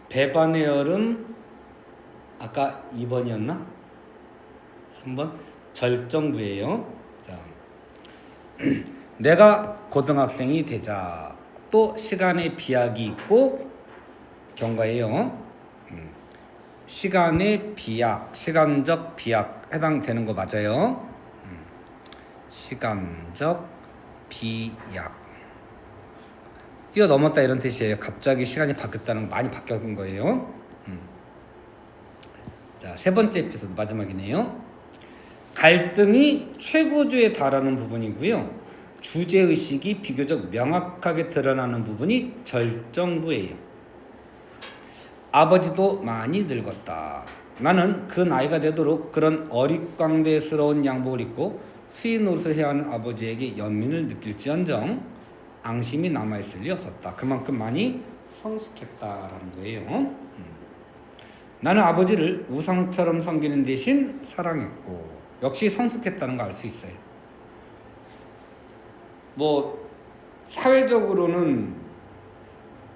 배반의 여름 아까 2번이었나? 3번 절정부예요. 자, 내가 고등학생이 되자. 또 시간의 비약이 있고 경과예요. 시간의 비약, 시간적 비약 해당되는 거 맞아요. 시간적 비약 뛰어넘었다 이런 뜻이에요. 갑자기 시간이 바뀌었다는 거, 많이 바뀐 거예요. 자, 세 번째 에피소드 마지막이네요. 갈등이 최고조에 달하는 부분이고요. 주제의식이 비교적 명확하게 드러나는 부분이 절정부예요. 아버지도 많이 늙었다. 나는 그 나이가 되도록 그런 어릿광대스러운 양복을 입고 수의 노릇을 해야 하는 아버지에게 연민을 느낄지언정 앙심이 남아있을 리 없었다. 그만큼 많이 성숙했다라는 거예요. 나는 아버지를 우상처럼 섬기는 대신 사랑했고 역시 성숙했다는 거 알 수 있어요. 뭐 사회적으로는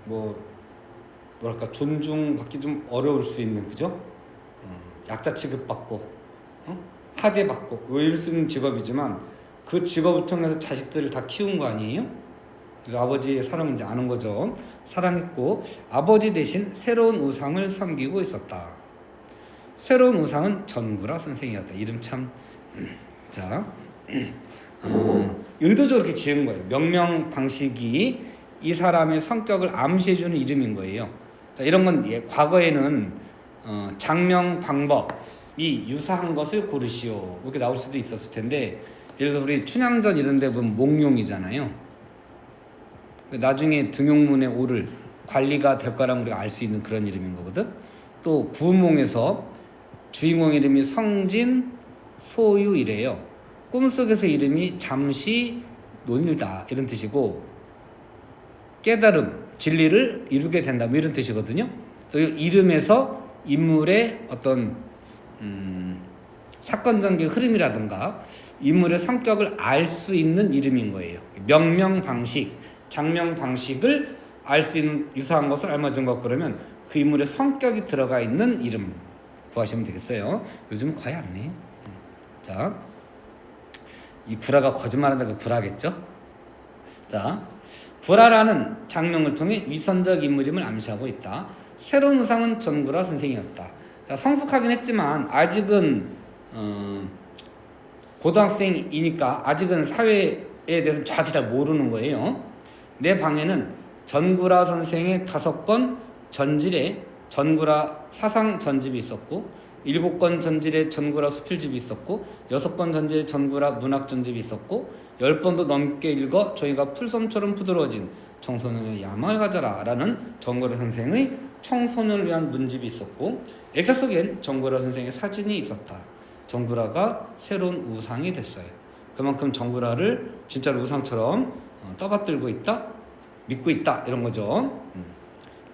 뭐랄까 존중받기 좀 어려울 수 있는, 그죠? 약자 취급받고 하대받고 이럴 수 있는 직업이지만 그 직업을 통해서 자식들을 다 키운 거 아니에요? 그래서 아버지의 사랑을 이제 아는 거죠. 사랑했고 아버지 대신 새로운 우상을 섬기고 있었다. 새로운 우상은 전구라 선생이었다. 이름 참 자, 의도적으로 이렇게 지은 거예요. 명명 방식이 이 사람의 성격을 암시해주는 이름인 거예요. 자, 이런 건 과거에는 장명 방법이 유사한 것을 고르시오 이렇게 나올 수도 있었을 텐데, 예를 들어 우리 춘향전 이런 데 보면 몽룡이잖아요. 나중에 등용문에 오를 관리가 될 거라면 우리가 알 수 있는 그런 이름인 거거든. 또 구몽에서 주인공 이름이 성진, 소유 이래요. 꿈속에서 이름이 잠시, 논일다 이런 뜻이고, 깨달음, 진리를 이루게 된다 뭐 이런 뜻이거든요. 그래서 이 이름에서 인물의 어떤 사건 전개 흐름이라든가 인물의 성격을 알 수 있는 이름인 거예요. 명명 방식, 장명 방식을 알 수 있는 유사한 것을 알맞은 것, 그러면 그 인물의 성격이 들어가 있는 이름 구하시면 되겠어요. 요즘은 거의 안 내요. 자, 이 구라가 거짓말한다고 구라겠죠? 자, 구라라는 장명을 통해 위선적 인물임을 암시하고 있다. 새로운 우상은 전구라 선생이었다. 자, 성숙하긴 했지만 아직은 고등학생이니까 아직은 사회에 대해서 정확히 잘 모르는 거예요. 내 방에는 전구라 선생의 5권 전집에 전구라 사상 전집이 있었고, 7권 전집에 전구라 수필집이 있었고, 6권 전집에 전구라 문학 전집이 있었고, 10번도 넘게 읽어 저희가 풀섬처럼 부드러워진 청소년의 야망을 가져라 라는 전구라 선생의 청소년을 위한 문집이 있었고, 액자 속엔 전구라 선생의 사진이 있었다. 전구라가 새로운 우상이 됐어요. 그만큼 전구라를 진짜로 우상처럼 떠받들고 있다, 믿고 있다 이런 거죠.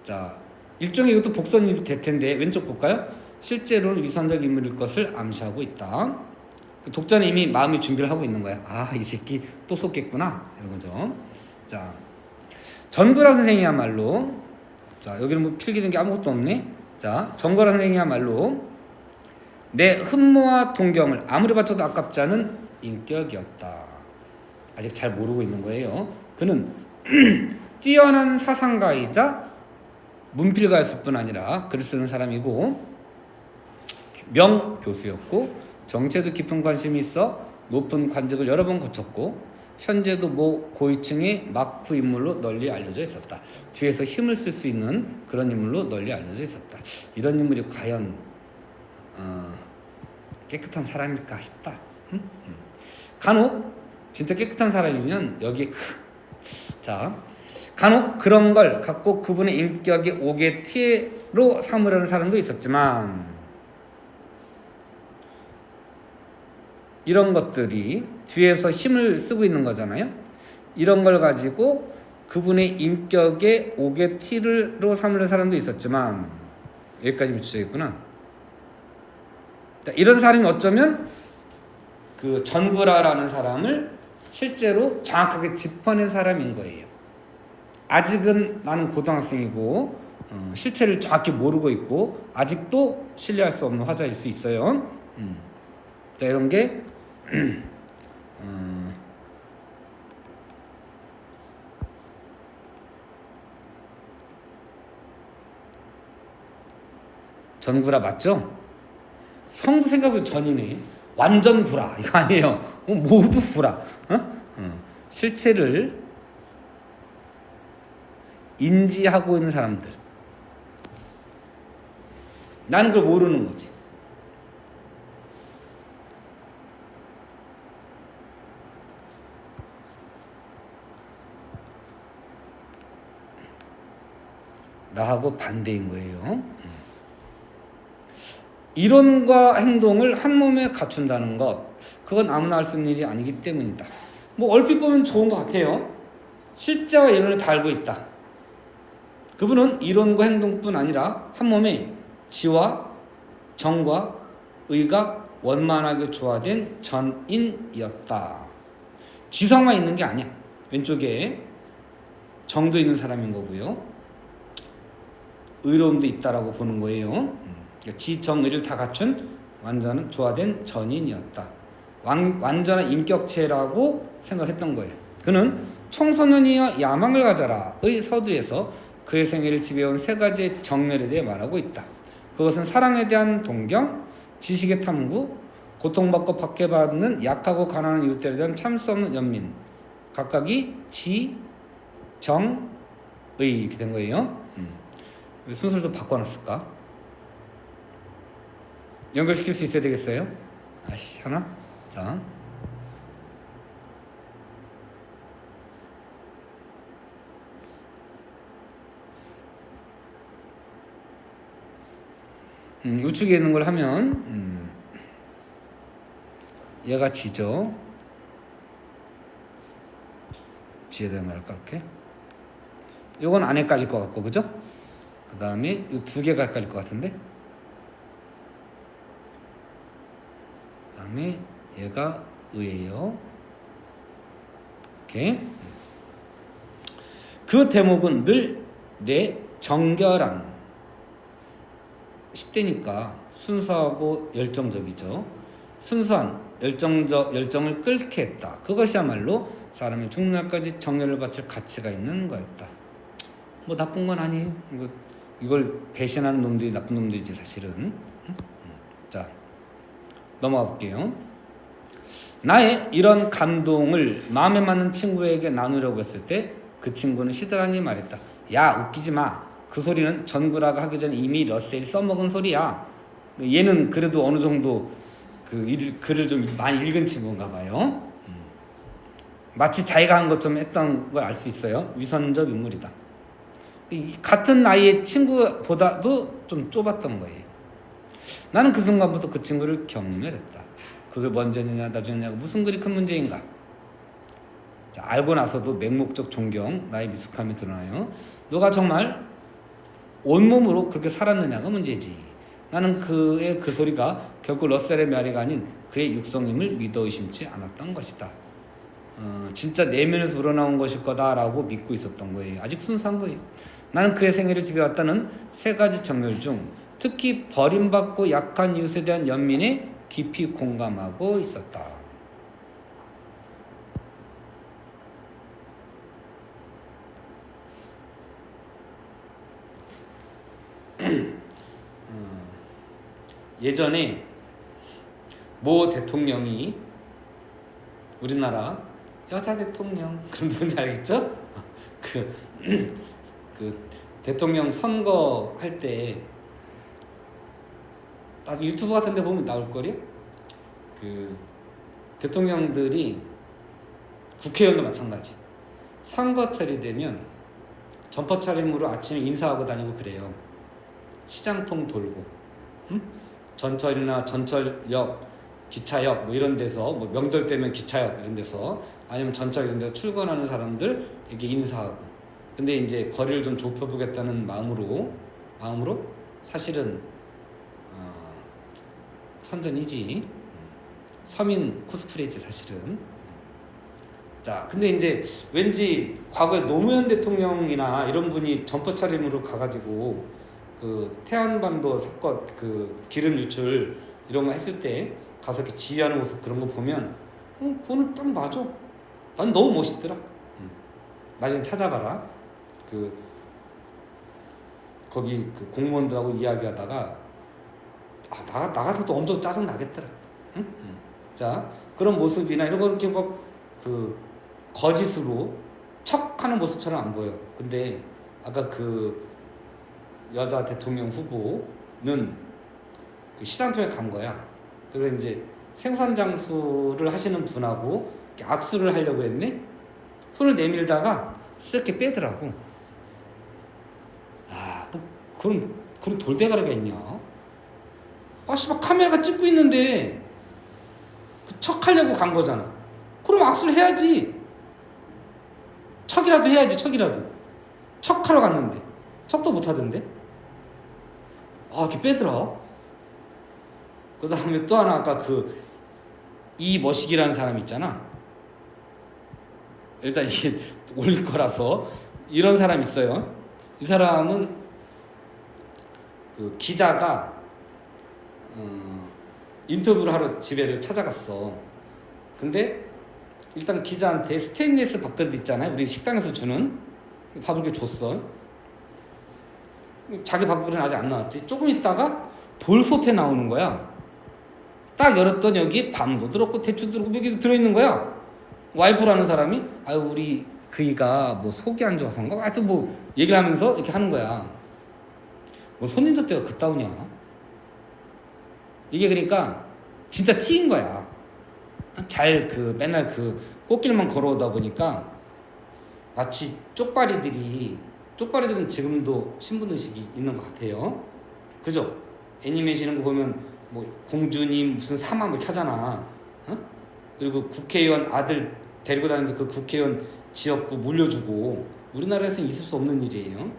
자, 일종의 이것도 복선이 될 텐데 왼쪽 볼까요? 실제로는 위선적 인물일 것을 암시하고 있다. 독자는 이미 마음의 준비를 하고 있는 거야. 아, 이 새끼 또 쏟겠구나 이런 거죠. 자, 전구라 선생이야말로, 자 여기는 뭐 필기된 게 아무것도 없네. 자, 전구라 선생이야말로 내 흠모와 동경을 아무리 바쳐도 아깝지 않은 인격이었다. 아직 잘 모르고 있는 거예요. 그는 뛰어난 사상가이자 문필가였을 뿐 아니라 글을 쓰는 사람이고 명교수였고 정치에도 깊은 관심이 있어 높은 관직을 여러 번 거쳤고 현재도 모 고위층의 막후 인물로 널리 알려져 있었다. 뒤에서 힘을 쓸 수 있는 그런 인물로 널리 알려져 있었다. 이런 인물이 과연 깨끗한 사람일까 싶다. 간혹 진짜 깨끗한 사람이면 여기에 자, 간혹 그런 걸 갖고 그분의 인격이 옥의 티로 삼으려는 사람도 있었지만, 이런 것들이 뒤에서 힘을 쓰고 있는 거잖아요. 이런 걸 가지고 그분의 인격의 옥의 티로 삼으려는 사람도 있었지만, 여기까지 미쳐있구나. 이런 사람이 어쩌면 그 전구라라는 사람을 실제로 정확하게 짚어낸 사람인 거예요. 아직은 나는 고등학생이고 실체를 정확히 모르고 있고 아직도 신뢰할 수 없는 화자일 수 있어요. 자, 이런 게 전구라 맞죠? 성도 생각보다 전이네. 완전 구라 이거 아니에요. 모두 구라. 실체를 인지하고 있는 사람들. 나는 그걸 모르는 거지. 나하고 반대인 거예요. 이론과 행동을 한 몸에 갖춘다는 것, 그건 아무나 할 수 있는 일이 아니기 때문이다. 뭐 얼핏 보면 좋은 것 같아요. 실제와 이론을 다 알고 있다. 그분은 이론과 행동뿐 아니라 한 몸에 지와 정과 의가 원만하게 조화된 전인이었다. 지성만 있는 게 아니야. 왼쪽에 정도 있는 사람인 거고요. 의로움도 있다라고 보는 거예요. 지정의를 다 갖춘 완전한 조화된 전인이었다. 완전한 인격체라고 생각했던 거예요. 그는 청소년이여 야망을 가져라의 서두에서 그의 생애를 지배해온 세 가지의 정멸에 대해 말하고 있다. 그것은 사랑에 대한 동경, 지식의 탐구, 고통받고 박해받는 약하고 가난한 이웃들에 대한 참 수 없는 연민, 각각이 지, 정, 의 이렇게 된 거예요. 왜 순서를 또 바꿔놨을까? 연결시킬 수 있어야 되겠어요? 하나? 자, 우측에 있는 걸 하면 얘가 지죠. 지에 대한 말을 깔게. 요건 안 헷갈릴 것 같고, 그죠? 그 다음에 이 두 개가 헷갈릴 것 같은데. 그 다음에 얘가 의예요. 오케이. 그 대목은 늘 내 정결한 10대니까 순수하고 열정적이죠. 순수한 열정을 끓게 했다. 그것이야말로 사람이 죽는 날까지 정열을 바칠 가치가 있는 거였다. 뭐 나쁜 건 아니에요. 이걸 배신하는 놈들이 나쁜 놈들이지 사실은. 자, 넘어가 볼게요. 나의 이런 감동을 마음에 맞는 친구에게 나누려고 했을 때 그 친구는 시들하니 말했다. 야, 웃기지 마. 그 소리는 전구라가 하기 전에 이미 러셀이 써먹은 소리야. 얘는 그래도 어느 정도 글을 좀 많이 읽은 친구인가 봐요. 마치 자기가 한 것처럼 했던 걸 알 수 있어요. 위선적 인물이다. 같은 나이의 친구보다도 좀 좁았던 거예요. 나는 그 순간부터 그 친구를 경멸했다. 그걸 먼저냐 나중에냐 무슨 그리 큰 문제인가. 자, 알고 나서도 맹목적 존경, 나의 미숙함이 드러나요. 너가 정말 온몸으로 그렇게 살았느냐가 문제지. 나는 그의 그 소리가 결코 러셀의 말이가 아닌 그의 육성임을 믿어 의심치 않았던 것이다. 진짜 내면에서 우러나온 것일 거다라고 믿고 있었던 거예요. 아직 순수한 거예요. 나는 그의 생애를 지배왔다는 세 가지 정멸 중 특히 버림받고 약한 이웃에 대한 연민에 깊이 공감하고 있었다. 예전에 모 대통령이 우리나라 여자 대통령 그럼 누군지 알겠죠? 그 대통령 선거 할 때 유튜브 같은 데 보면 나올 거요. 그 대통령들이 국회의원도 마찬가지. 선거철이 되면 점퍼 차림으로 아침에 인사하고 다니고 그래요. 시장통 돌고, 전철이나 전철역, 기차역 뭐 이런 데서 뭐 명절 때면 기차역 이런 데서 아니면 전철 이런 데서 출근하는 사람들에게 인사하고. 근데 이제 거리를 좀 좁혀보겠다는 마음으로 사실은 선전이지. 서민 코스프레지 사실은. 자, 근데 이제 왠지 과거에 노무현 대통령이나 이런 분이 점퍼 차림으로 가가지고 그 태안반도 사건 그 기름 유출 이런 거 했을 때 가서 이렇게 지휘하는 모습 그런 거 보면 그거는 딱 맞아. 난 너무 멋있더라. 나중에 찾아봐라. 그 거기 그 공무원들하고 이야기하다가 나가서도 엄청 짜증 나겠더라. 응? 자, 그런 모습이나 이런 거 이렇게 그 거짓으로 척하는 모습처럼 안 보여. 근데 아까 그 여자 대통령 후보는 그 시장통에 간 거야. 그래서 이제 생선 장수를 하시는 분하고 악수를 하려고 했네. 손을 내밀다가 쓱게 빼더라고. 뭐 그런 돌대가리가 있냐? 씨발 카메라가 찍고 있는데 그 척하려고 간 거잖아. 그럼 악수를 해야지. 척이라도 해야지. 척하러 갔는데 척도 못 하던데. 이렇게 빼더라. 그 다음에 또 하나 아까 그 이머시기라는 사람 있잖아. 일단 이게 올릴 거라서 이런 사람 있어요. 이 사람은 그 기자가 인터뷰를 하러 집에를 찾아갔어. 근데 일단 기자한테 스테인리스 밥그릇 있잖아요. 우리 식당에서 주는 밥을 이렇게 줬어. 자기 밥그릇은 아직 안 나왔지. 조금 있다가 돌솥에 나오는 거야. 딱 열었더니 여기 밤도 들었고 대추 들었고 여기도 들어있는 거야. 와이프라는 사람이 우리 그이가 뭐 속이 안 좋아서인가 하여튼 뭐 얘기를 하면서 이렇게 하는 거야. 뭐 손님 접대가 그따구냐. 이게 그러니까 진짜 티인 거야. 맨날 그 꽃길만 걸어오다 보니까 마치 쪽발이들은 지금도 신분의식이 있는 것 같아요. 그죠? 애니메이션 이런 거 보면 뭐 공주님 무슨 사마 뭐 이렇게 하잖아. 그리고 국회의원 아들 데리고 다니는데 그 국회의원 지역구 물려주고 우리나라에서는 있을 수 없는 일이에요.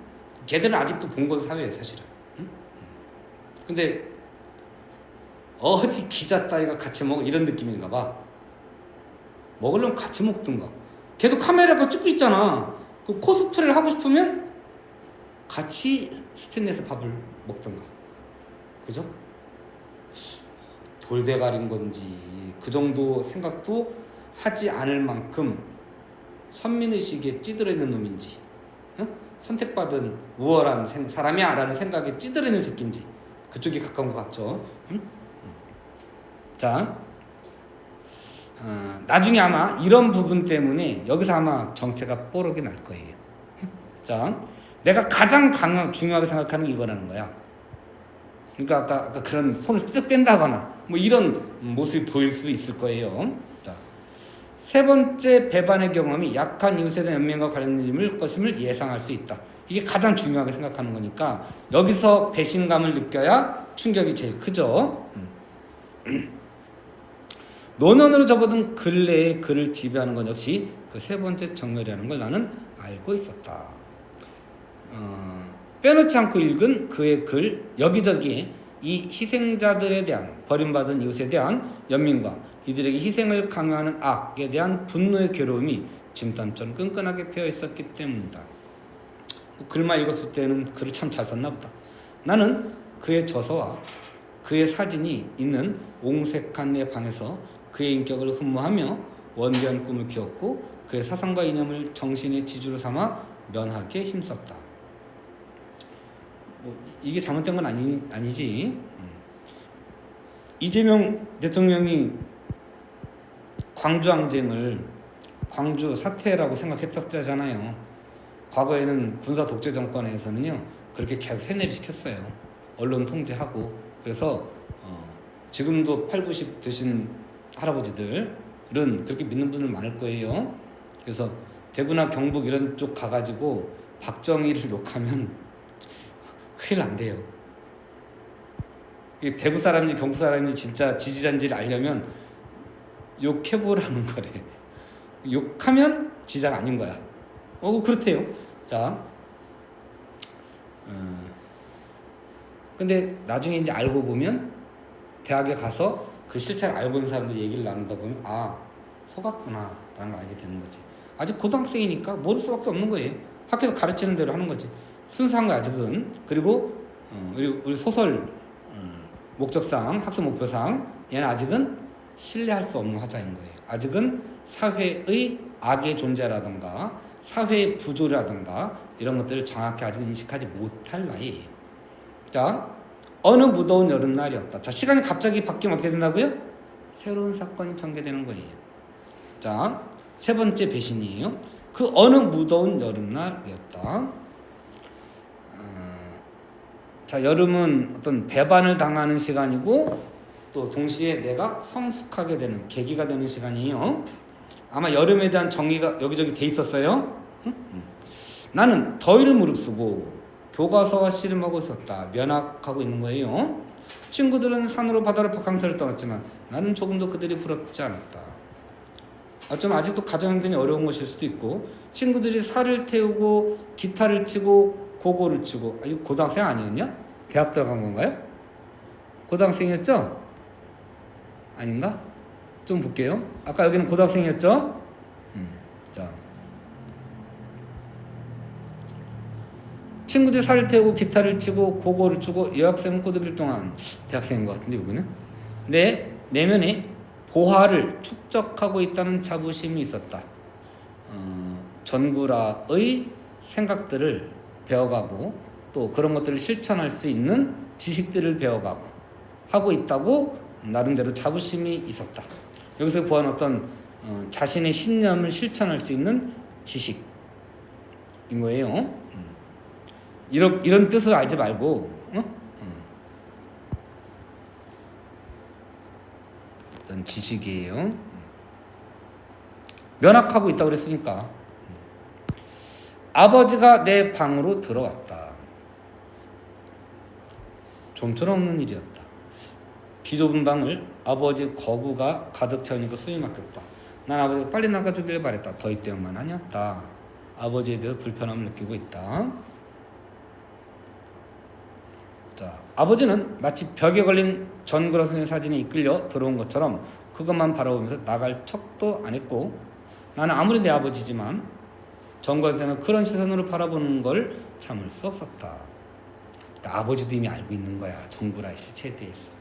걔들은 아직도 봉건 사회예요, 사실은. 근데 어디 기자 따위가 같이 먹어 이런 느낌인가 봐. 먹으려면 같이 먹든가. 걔도 카메라가 찍고 있잖아. 그 코스프레를 하고 싶으면 같이 스탠드에서 밥을 먹든가. 그죠? 돌대가리인 건지 그 정도 생각도 하지 않을 만큼 선민의식에 찌들어 있는 놈인지, 선택받은 우월한 사람이야 라는 생각에 찌들어 있는 새끼인지 그쪽이 가까운 것 같죠. 자, 나중에 아마 이런 부분 때문에 여기서 아마 정체가 뽀록이 날 거예요. 자, 내가 가장 중요하게 생각하는 게 이거라는 거야. 그러니까 아까 그런 손을 쓱 뺀다거나 뭐 이런 모습이 보일 수 있을 거예요. 자, 세 번째 배반의 경험이 약한 이웃에 대한 연민과 관련된 것임을 예상할 수 있다. 이게 가장 중요하게 생각하는 거니까 여기서 배신감을 느껴야 충격이 제일 크죠. 노년으로 접어든 근래의 그를 지배하는 것 역시 그 세 번째 정렬이라는 걸 나는 알고 있었다. 빼놓지 않고 읽은 그의 글 여기저기에 이 희생자들에 대한 버림받은 이웃에 대한 연민과 이들에게 희생을 강요하는 악에 대한 분노의 괴로움이 진땀처럼 끈끈하게 패어 있었기 때문이다. 글만 읽었을 때는 글을 참 잘 썼나 보다. 나는 그의 저서와 그의 사진이 있는 옹색한 내 방에서 그의 인격을 흠모하며 원대한 꿈을 키웠고 그의 사상과 이념을 정신의 지주로 삼아 면하게 힘썼다. 이게 잘못된 건 아니지. 이재명 대통령이 광주항쟁을 광주 사태라고 생각했었잖아요. 과거에는 군사 독재 정권에서는요 그렇게 계속 세뇌를 시켰어요. 언론 통제하고. 그래서 지금도 8, 90 드신 할아버지들은 그렇게 믿는 분들 많을 거예요. 그래서 대구나 경북 이런 쪽 가가지고 박정희를 욕하면 큰일 난대요. 대구 사람인지 경북 사람인지 진짜 지지자인지를 알려면 욕해보라는 거래. 욕하면 지자가 아닌 거야. 그렇대요. 자, 근데 나중에 이제 알고 보면 대학에 가서 그 실체를 알고 있는 사람들 얘기를 나누다 보면 속았구나 라는 걸 알게 되는 거지. 아직 고등학생이니까 모를 수밖에 없는 거예요. 학교에서 가르치는 대로 하는 거지. 순수한 거 아직은. 그리고 우리 소설 목적상 학습 목표상 얘는 아직은 신뢰할 수 없는 화자인 거예요. 아직은 사회의 악의 존재라든가 사회의 부조라든가 이런 것들을 정확히 아직 인식하지 못할 나이에요. 자, 어느 무더운 여름날이었다. 자, 시간이 갑자기 바뀌면 어떻게 된다고요? 새로운 사건이 전개되는 거예요. 자, 세 번째 배신이에요. 그 어느 무더운 여름날이었다. 자, 여름은 어떤 배반을 당하는 시간이고 또 동시에 내가 성숙하게 되는 계기가 되는 시간이에요. 아마 여름에 대한 정의가 여기저기 돼 있었어요. 나는 더위를 무릅쓰고 교과서와 씨름하고 있었다. 면학하고 있는 거예요. 친구들은 산으로 바다로 바캉스를 떠났지만 나는 조금도 그들이 부럽지 않았다. 좀 아직도 가정 형편이 어려운 것일 수도 있고 친구들이 살을 태우고 기타를 치고 고고를 치고 이거 고등학생 아니었냐? 대학 들어간 건가요? 고등학생이었죠? 아닌가? 좀 볼게요. 아까 여기는 고등학생이었죠? 자, 친구들이 살을 태우고 기타를 치고 고고를 치고 여학생 꼬드길 동안 대학생인 것 같은데 여기는 내 내면에 보화를 축적하고 있다는 자부심이 있었다. 전구라의 생각들을 배워가고 또 그런 것들을 실천할 수 있는 지식들을 배워가고 하고 있다고 나름대로 자부심이 있었다. 여기서 보아는 어떤 자신의 신념을 실천할 수 있는 지식인 거예요. 이런 뜻을 알지 말고 어떤 지식이에요. 면학하고 있다고 그랬으니까. 아버지가 내 방으로 들어왔다. 좀처럼 없는 일이었다. 비좁은 방을 아버지 거구가 가득 채우니까 숨이 막혔다. 난 아버지가 빨리 나가주길 바랬다. 더위 때문만 아니었다. 아버지에 대해서 불편함을 느끼고 있다. 자, 아버지는 마치 벽에 걸린 전구라 선생의 사진에 이끌려 들어온 것처럼 그것만 바라보면서 나갈 척도 안 했고 나는 아무리 내 아버지지만 전구라 선생은 그런 시선으로 바라보는 걸 참을 수 없었다. 아버지도 이미 알고 있는 거야. 전구라의 실체에 대해서.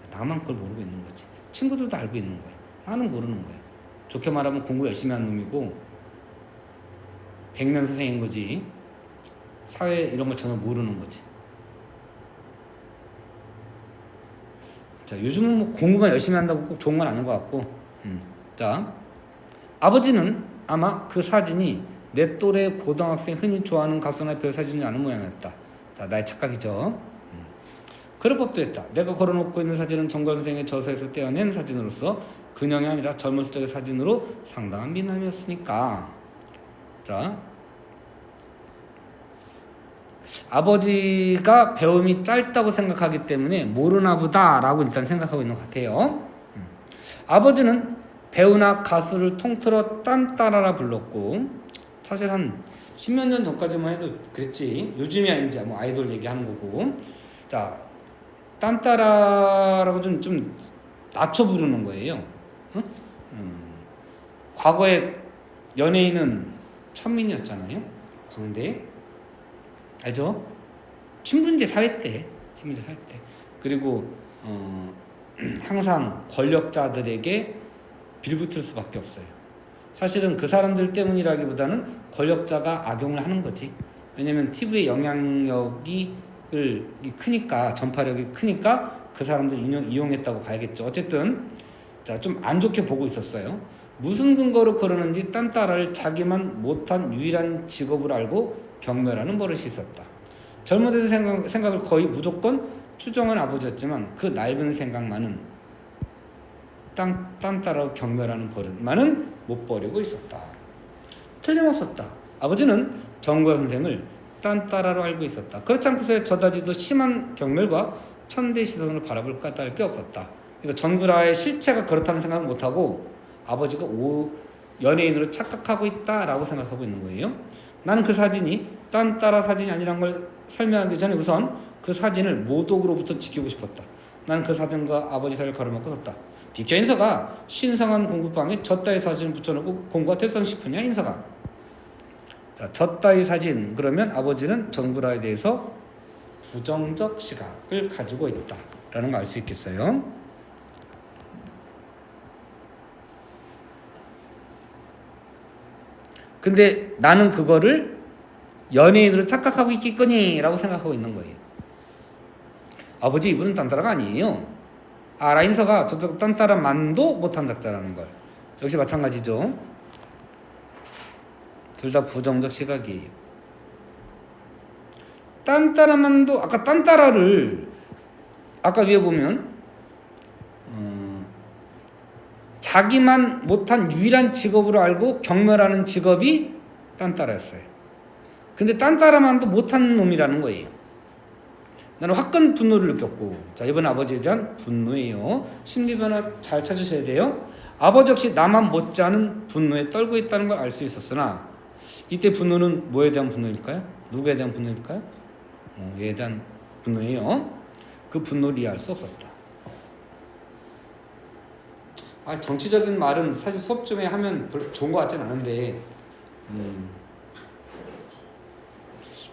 나만 그걸 모르고 있는 거지. 친구들도 알고 있는 거야. 나는 모르는 거야. 좋게 말하면 공부 열심히 한 놈이고 백면 선생인 거지. 사회 이런 걸 전혀 모르는 거지. 자, 요즘은 뭐 공부만 열심히 한다고 꼭 좋은 건 아닌 것 같고. 자, 아버지는 아마 그 사진이 내 또래 고등학생 흔히 좋아하는 가수나 배우 사진이 아는 모양이었다. 자, 나의 착각이죠. 그럴 법도 했다. 내가 걸어놓고 있는 사진은 정걸 선생의 저서에서 떼어낸 사진으로서 근형이 아니라 젊었을 적의 사진으로 상당한 미남이었으니까. 자, 아버지가 배움이 짧다고 생각하기 때문에 모르나 보다 라고 일단 생각하고 있는 것 같아요. 아버지는 배우나 가수를 통틀어 딴따라라 불렀고 사실 한 10몇 년 전까지만 해도 그랬지. 요즘이야 이제 뭐 아이돌 얘기하는 거고. 자, 딴따라라고 좀 낮춰 부르는 거예요. 과거에 연예인은 천민이었잖아요. 광대. 알죠? 신분제 사회 때. 그리고 항상 권력자들에게 빌붙을 수밖에 없어요. 사실은 그 사람들 때문이라기보다는 권력자가 악용을 하는 거지. 왜냐면 TV의 영향력이 크니까, 전파력이 크니까 그 사람들 이용했다고 봐야겠죠. 어쨌든 자, 좀 안 좋게 보고 있었어요. 무슨 근거로 그러는지 딴따라를 자기만 못한 유일한 직업을 알고 경멸하는 버릇이 있었다. 젊은 애들 생각을 거의 무조건 추종한 아버지였지만 그 낡은 생각만은 딴따라 경멸하는 버릇만은 못 버리고 있었다. 틀림없었다. 아버지는 정구라 선생을 딴따라로 알고 있었다. 그렇지 않고서 저다지도 심한 경멸과 천대 시선으로 바라볼 까닭 게 없었다. 그러니까 전구라의 실체가 그렇다는 생각은 못하고 아버지가 연예인으로 착각하고 있다라고 생각하고 있는 거예요. 나는 그 사진이 딴따라 사진이 아니란 걸 설명하기 전에 우선 그 사진을 모독으로부터 지키고 싶었다. 나는 그 사진과 아버지 사이를 가로막고 섰다. 비켜 인서가 신성한 공부방에 젖따위 사진을 붙여놓고 공부가 됐선 싶으냐 인서가. 자, 젖따위 사진 그러면 아버지는 전구라에 대해서 부정적 시각을 가지고 있다라는 거 알 수 있겠어요. 근데 나는 그거를 연예인으로 착각하고 있겠거니라고 생각하고 있는 거예요. 아버지 이분은 딴따라가 아니에요. 라인서가 저쪽 딴따라만도 못한 작자라는 걸. 역시 마찬가지죠. 둘 다 부정적 시각이에요. 딴따라만도 아까 딴따라를 아까 위에 보면 자기만 못한 유일한 직업으로 알고 경멸하는 직업이 딴따라였어요. 근데 딴따라만도 못한 놈이라는 거예요. 나는 화끈 분노를 느꼈고, 자 이번 아버지에 대한 분노예요. 심리 변화 잘 찾으셔야 돼요. 아버지 역시 나만 못지않은 분노에 떨고 있다는 걸 알 수 있었으나 이때 분노는 뭐에 대한 분노일까요? 누구에 대한 분노일까요? 얘에 대한 분노예요. 그 분노를 이해할 수 없었다. 정치적인 말은 사실 수업 중에 하면 별로 좋은 것 같진 않은데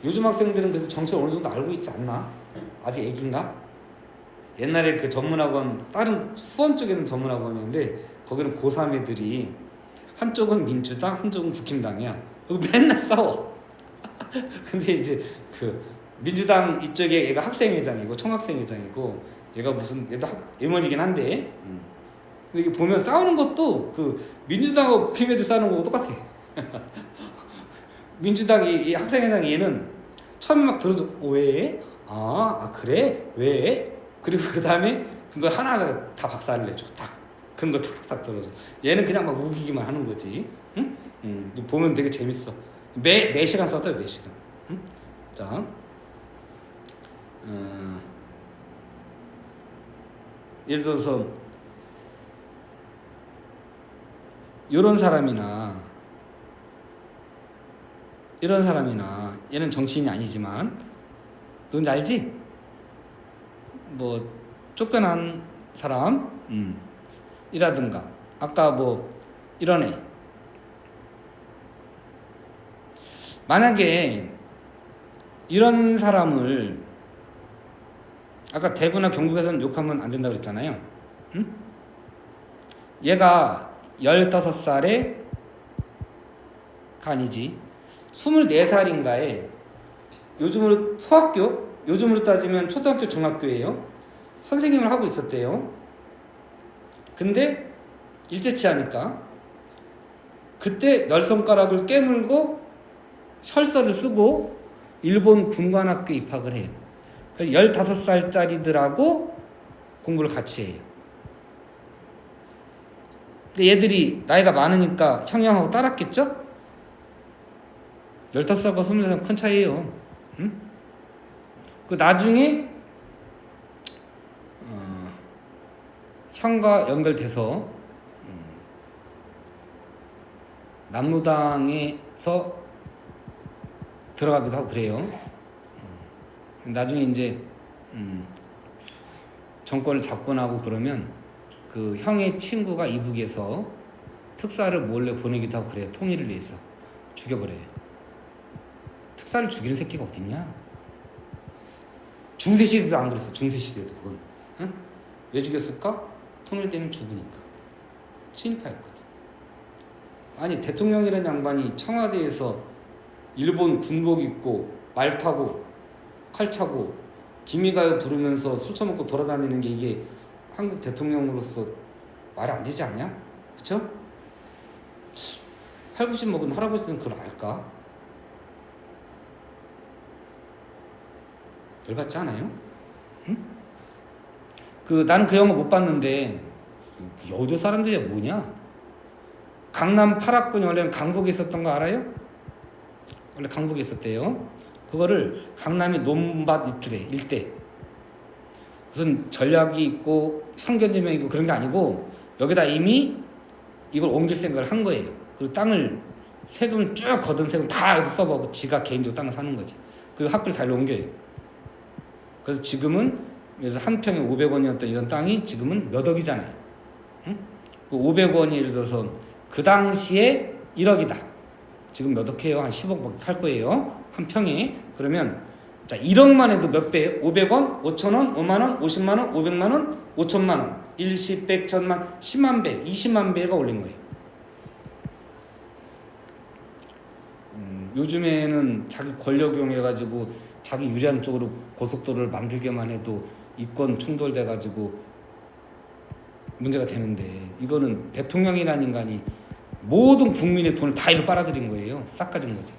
요즘 학생들은 그래도 정치를 어느 정도 알고 있지 않나? 아직 애기인가? 옛날에 그 전문학원 다른 수원 쪽에는 전문학원이었는데 거기는 고3 애들이 한쪽은 민주당 한쪽은 국힘당이야. 그리고 맨날 싸워. 근데 이제 그 민주당 이쪽에 얘가 학생회장이고 총학생회장이고 얘가 무슨 얘도 임원이긴 한데 이게 보면 싸우는 것도 그 민주당하고 국힘 애들 싸우는 거하고 똑같아. 민주당이 이 학생회장 얘는 처음에 막 들어줘. 왜? 그래? 왜? 그리고 그 다음에 그거 하나하나 다 박살을 내줘. 딱. 그런 거 탁탁탁 들어줘. 얘는 그냥 막 우기기만 하는 거지. 응? 보면 되게 재밌어. 매 시간 싸우더라, 매 시간. 응? 자. 예를 들어서 이런 사람이나 얘는 정치인이 아니지만 누군지 알지? 뭐 쫓겨난 사람 이라든가 아까 뭐 이런 애 만약에 이런 사람을 아까 대구나 경북에서는 욕하면 안 된다고 그랬잖아요. 응? 얘가 15살에 아니지 24살인가에 요즘으로 소학교 요즘으로 따지면 초등학교 중학교예요. 선생님을 하고 있었대요. 근데 일제치하니까 그때 열 손가락을 깨물고 설서를 쓰고 일본 군관학교에 입학을 해요. 15살짜리들하고 공부를 같이 해요. 근데 얘들이 나이가 많으니까 형형하고 따랐겠죠? 15살과 20살은 큰 차이예요. 응? 그 나중에 형과 연결돼서 남로당에서 들어가기도 하고 그래요. 나중에 이제 정권을 잡고 그러면 그 형의 친구가 이북에서 특사를 몰래 보내기도 하고 그래요. 통일을 위해서 죽여버려요. 특사를 죽이는 새끼가 어딨냐? 중세시대도 안 그랬어. 중세시대도 그건. 응? 왜 죽였을까? 통일되면 죽으니까. 친일파였거든. 아니 대통령이라는 양반이 청와대에서 일본 군복 입고 말 타고 칼 차고 기미가요 부르면서 술 처먹고 돌아다니는 게 이게 한국 대통령으로서 말이 안 되지 않냐? 그쵸? 8, 90 먹은 할아버지는 그걸 알까? 열받지 않아요? 응? 나는 그 영화 못 봤는데 여의도 사람들이 뭐냐? 강남 8학군이 원래는 강북에 있었던 거 알아요? 원래 강북에 있었대요. 그거를 강남이 논밭 일대 무슨 전략이 있고 상견제명이 있고 그런 게 아니고 여기다 이미 이걸 옮길 생각을 한 거예요. 그리고 땅을 세금을 쭉 걷은 세금 다 여기서 써보고 지가 개인적으로 땅을 사는 거지. 그리고 학교를 다 옮겨요. 그래서 지금은 한 평에 500원이었던 이런 땅이 지금은 몇 억이잖아요. 응? 그 500원이 예를 들어서 그 당시에 1억이다. 지금 몇 억해요? 한 10억 할 거예요. 한 평에. 그러면 자 1억만 해도 몇 배? 500원, 5천원, 5만원, 50만원, 500만원, 5천만원, 일십, 백, 천만, 10만 배, 20만 배가 올린 거예요. 요즘에는 자기 권력 이용해가지고 자기 유리한 쪽으로 고속도로를 만들게만 해도 이권 충돌돼가지고 문제가 되는데, 이거는 대통령이라는 인간이 모든 국민의 돈을 다 이로 빨아들인 거예요. 싹 가진 거지.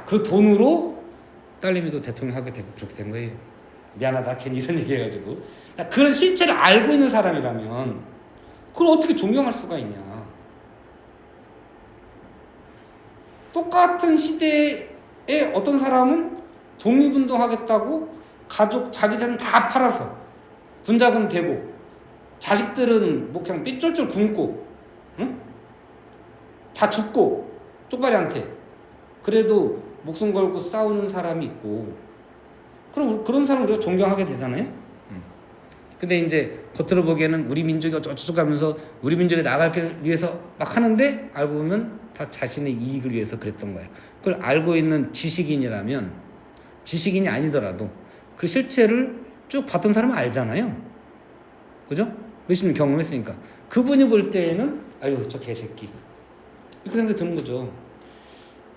그 돈으로 딸내미도 대통령 하게 되고 그렇게 된 거예요. 미안하다 괜히 이런 얘기 해가지고. 그런 실체를 알고 있는 사람이라면 그걸 어떻게 존경할 수가 있냐. 똑같은 시대에 어떤 사람은 독립운동 하겠다고 가족 자기 자손 다 팔아서 군자금 대고, 자식들은 뭐 그냥 삐쫄쫄 굶고, 응? 다 죽고 쪽발이한테 그래도 목숨 걸고 싸우는 사람이 있고, 그럼 그런 사람 우리가 존경하게 되잖아요. 근데 이제 겉으로 보기에는 우리 민족이 어쩌고 하면서 우리 민족이 나가기 위해서 막 하는데 알고 보면 다 자신의 이익을 위해서 그랬던 거야. 그걸 알고 있는 지식인이라면, 지식인이 아니더라도 그 실체를 쭉 봤던 사람은 알잖아요. 그죠? 몇십 년 경험했으니까. 그분이 볼 때에는 아유 저 개새끼 이렇게 생각이 드는 거죠.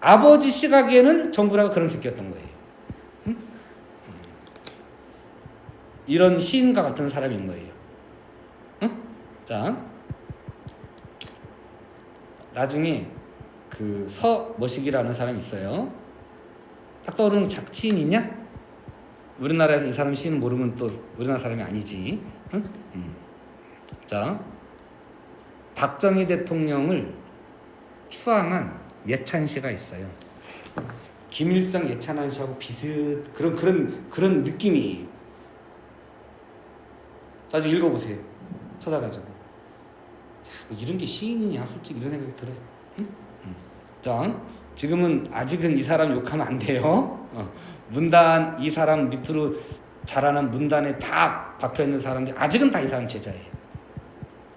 아버지 시각에는 정부라가 그런 새끼였던 거예요. 응? 이런 시인과 같은 사람인 거예요. 응? 자, 나중에 그 서머식이라는 사람이 있어요. 딱 떠오르는 작치인이냐? 우리나라에서 이 사람 시인 모르면 또 우리나라 사람이 아니지. 응? 자, 박정희 대통령을 추앙한 예찬시가 있어요. 김일성 예찬한 시하고 비슷 그런 느낌이에요. 나중에 읽어보세요. 찾아가지고. 뭐 이런 게 시인이냐 솔직히 이런 생각이 들어요. 응? 자, 지금은 아직은 이 사람 욕하면 안 돼요. 문단 이 사람 밑으로 자라는 문단에 다 박혀있는 사람들 아직은 다 이 사람 제자예요.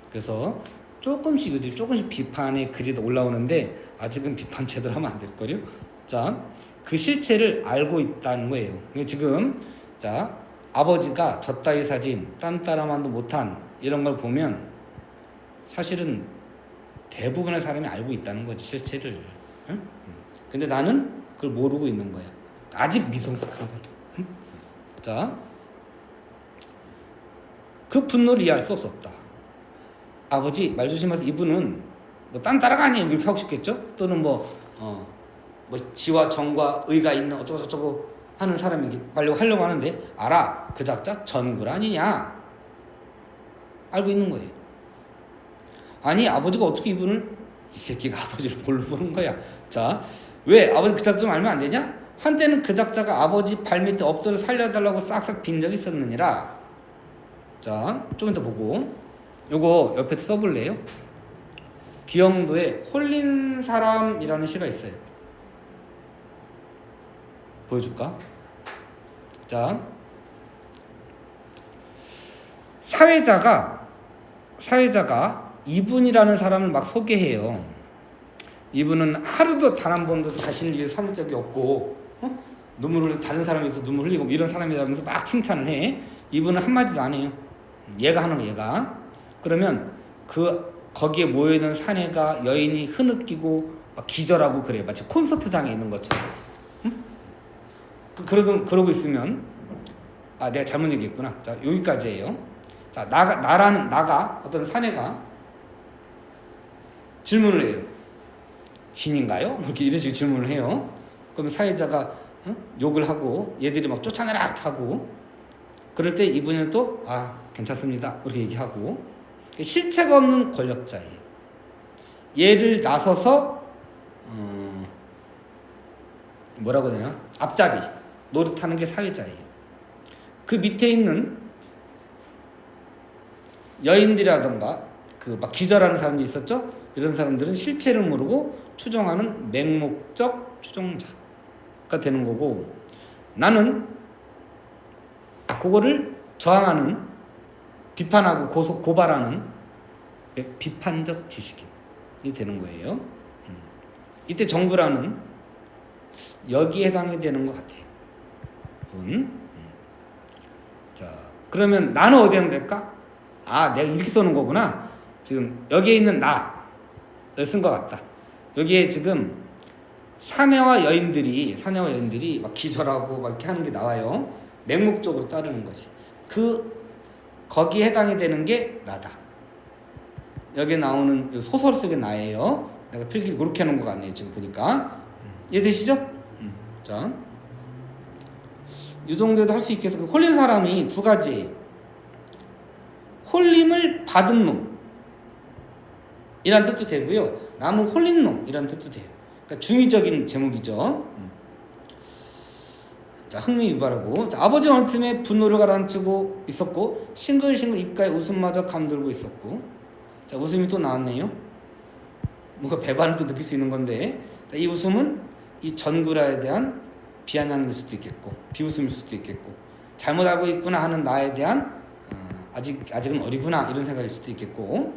그래서 조금씩 비판의 글이 올라오는데 아직은 비판 제대로 하면 안 될걸요. 자, 그 실체를 알고 있다는 거예요. 지금 자 아버지가 저 따위 사진 딴 따라만도 못한 이런 걸 보면 사실은 대부분의 사람이 알고 있다는 거지, 실체를. 응? 근데 나는 그걸 모르고 있는 거야. 아직 미성숙한 거야. 응? 자, 그 분노를 이해할 수 없었다. 아버지 말 조심하세요. 이분은 뭐 딴 따라가 아니에요 이렇게 하고 싶겠죠? 또는 뭐 지와 정과 의가 있는 어쩌고 저쩌고 하는 사람이 하려고 하는데, 알아 그 작자 전구라 아니냐 알고 있는 거예요. 아니 아버지가 어떻게 이분을, 이 새끼가 아버지를 뭘로 보는 거야. 자, 왜 아버지 그 작자 좀 알면 안 되냐? 한때는 그 작자가 아버지 발밑에 엎드려 살려달라고 싹싹 빈 적이 있었느니라. 자, 좀 이따 보고 요거 옆에 써볼래요? 기영도에 홀린 사람이라는 시가 있어요. 보여줄까? 자, 사회자가 이분이라는 사람을 막 소개해요. 이분은 하루도 단 한 번도 자신을 위해 산 적이 없고, 눈물을 흘리고 다른 사람이 있어 눈물 흘리고 이런 사람이라면서 막 칭찬을 해. 이분은 한마디도 안 해요. 얘가 하는 거, 얘가. 그러면 거기에 모여있는 사내가 여인이 흐느끼고 막 기절하고 그래. 마치 콘서트장에 있는 것처럼. 응? 그러고 있으면, 아, 내가 잘못 얘기했구나. 자, 여기까지예요. 자, 나가 어떤 사내가 질문을 해요. 신인가요? 이렇게 이런 식으로 질문을 해요. 그러면 사회자가 욕을 하고 얘들이 막 쫓아내라 하고, 그럴 때 이분은 또 괜찮습니다 이렇게 얘기하고. 실체가 없는 권력자예요. 얘를 나서서 뭐라고 해야 되나? 앞잡이 노릇하는 게 사회자예요. 그 밑에 있는 여인들이라던가 그 막 기절하는 사람들이 있었죠? 이런 사람들은 실체를 모르고 추정하는 맹목적 추종자가 되는 거고, 나는 그거를 저항하는, 비판하고 고발하는 비판적 지식이 되는 거예요. 이때 정구라는 여기에 해당이 되는 것 같아요. 자, 그러면 나는 어디에 될까? 아, 내가 이렇게 써는 거구나. 지금 여기에 있는 나를 쓴 것 같다. 여기에 지금 사내와 여인들이 막 기절하고 막 이렇게 하는 게 나와요. 맹목적으로 따르는 거지. 거기에 해당이 되는 게 나다. 여기 나오는 소설 속의 나예요. 내가 필기를 그렇게 해놓은 것 같네요. 지금 보니까. 이해되시죠? 자, 이 정도도 할 수 있겠어. 홀린 사람이 두 가지. 홀림을 받은 놈 이란 뜻도 되고요. 남을 홀린 놈 이란 뜻도 돼요. 그러니까 중의적인 제목이죠. 자, 흥미 유발하고. 자, 아버지 어느 틈에 분노를 가라앉히고 있었고 싱글싱글 입가에 웃음마저 감돌고 있었고. 자, 웃음이 또 나왔네요. 뭔가 배반을 또 느낄 수 있는 건데, 자, 이 웃음은 이 전구라에 대한 비아냥일 수도 있겠고 비웃음일 수도 있겠고 잘못 알고 있구나 하는 나에 대한 아직은 어리구나 이런 생각일 수도 있겠고,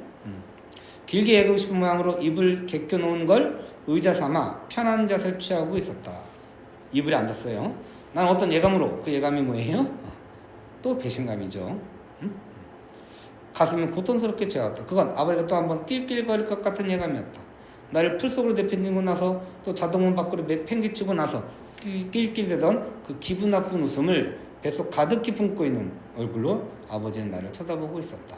길게 얘기하고 싶은 모양으로 입을 개겨 놓은 걸 의자 삼아 편한 자세를 취하고 있었다. 이불에 앉았어요. 난 어떤 예감으로, 그 예감이 뭐예요? 또 배신감이죠. 가슴을 고통스럽게 채웠다. 그건 아버지가 또 한번 낄낄거릴 것 같은 예감이었다. 나를 풀속으로 내팽개고 나서 또 자동문 밖으로 팽개치고 나서 낄낄대던 그 기분 나쁜 웃음을 뱃속 가득히 품고 있는 얼굴로 아버지는 나를 쳐다보고 있었다.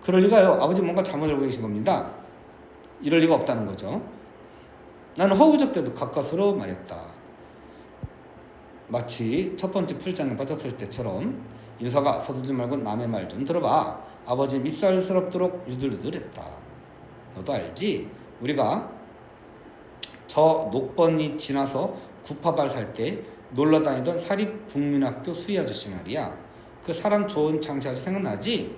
그럴 리가요. 아버지 뭔가 잘못 알고 계신 겁니다. 이럴 리가 없다는 거죠. 나는 허우적대도 가까스로 말했다. 마치 첫 번째 풀장에 빠졌을 때처럼. 인서가 서두지 말고 남의 말 좀 들어봐. 아버지 밉살스럽도록 유들유들했다. 너도 알지? 우리가 저 녹번이 지나서 구파발 살 때 놀러다니던 사립국민학교 수희 아저씨 말이야. 그 사람 좋은 장치 아저씨 생각나지?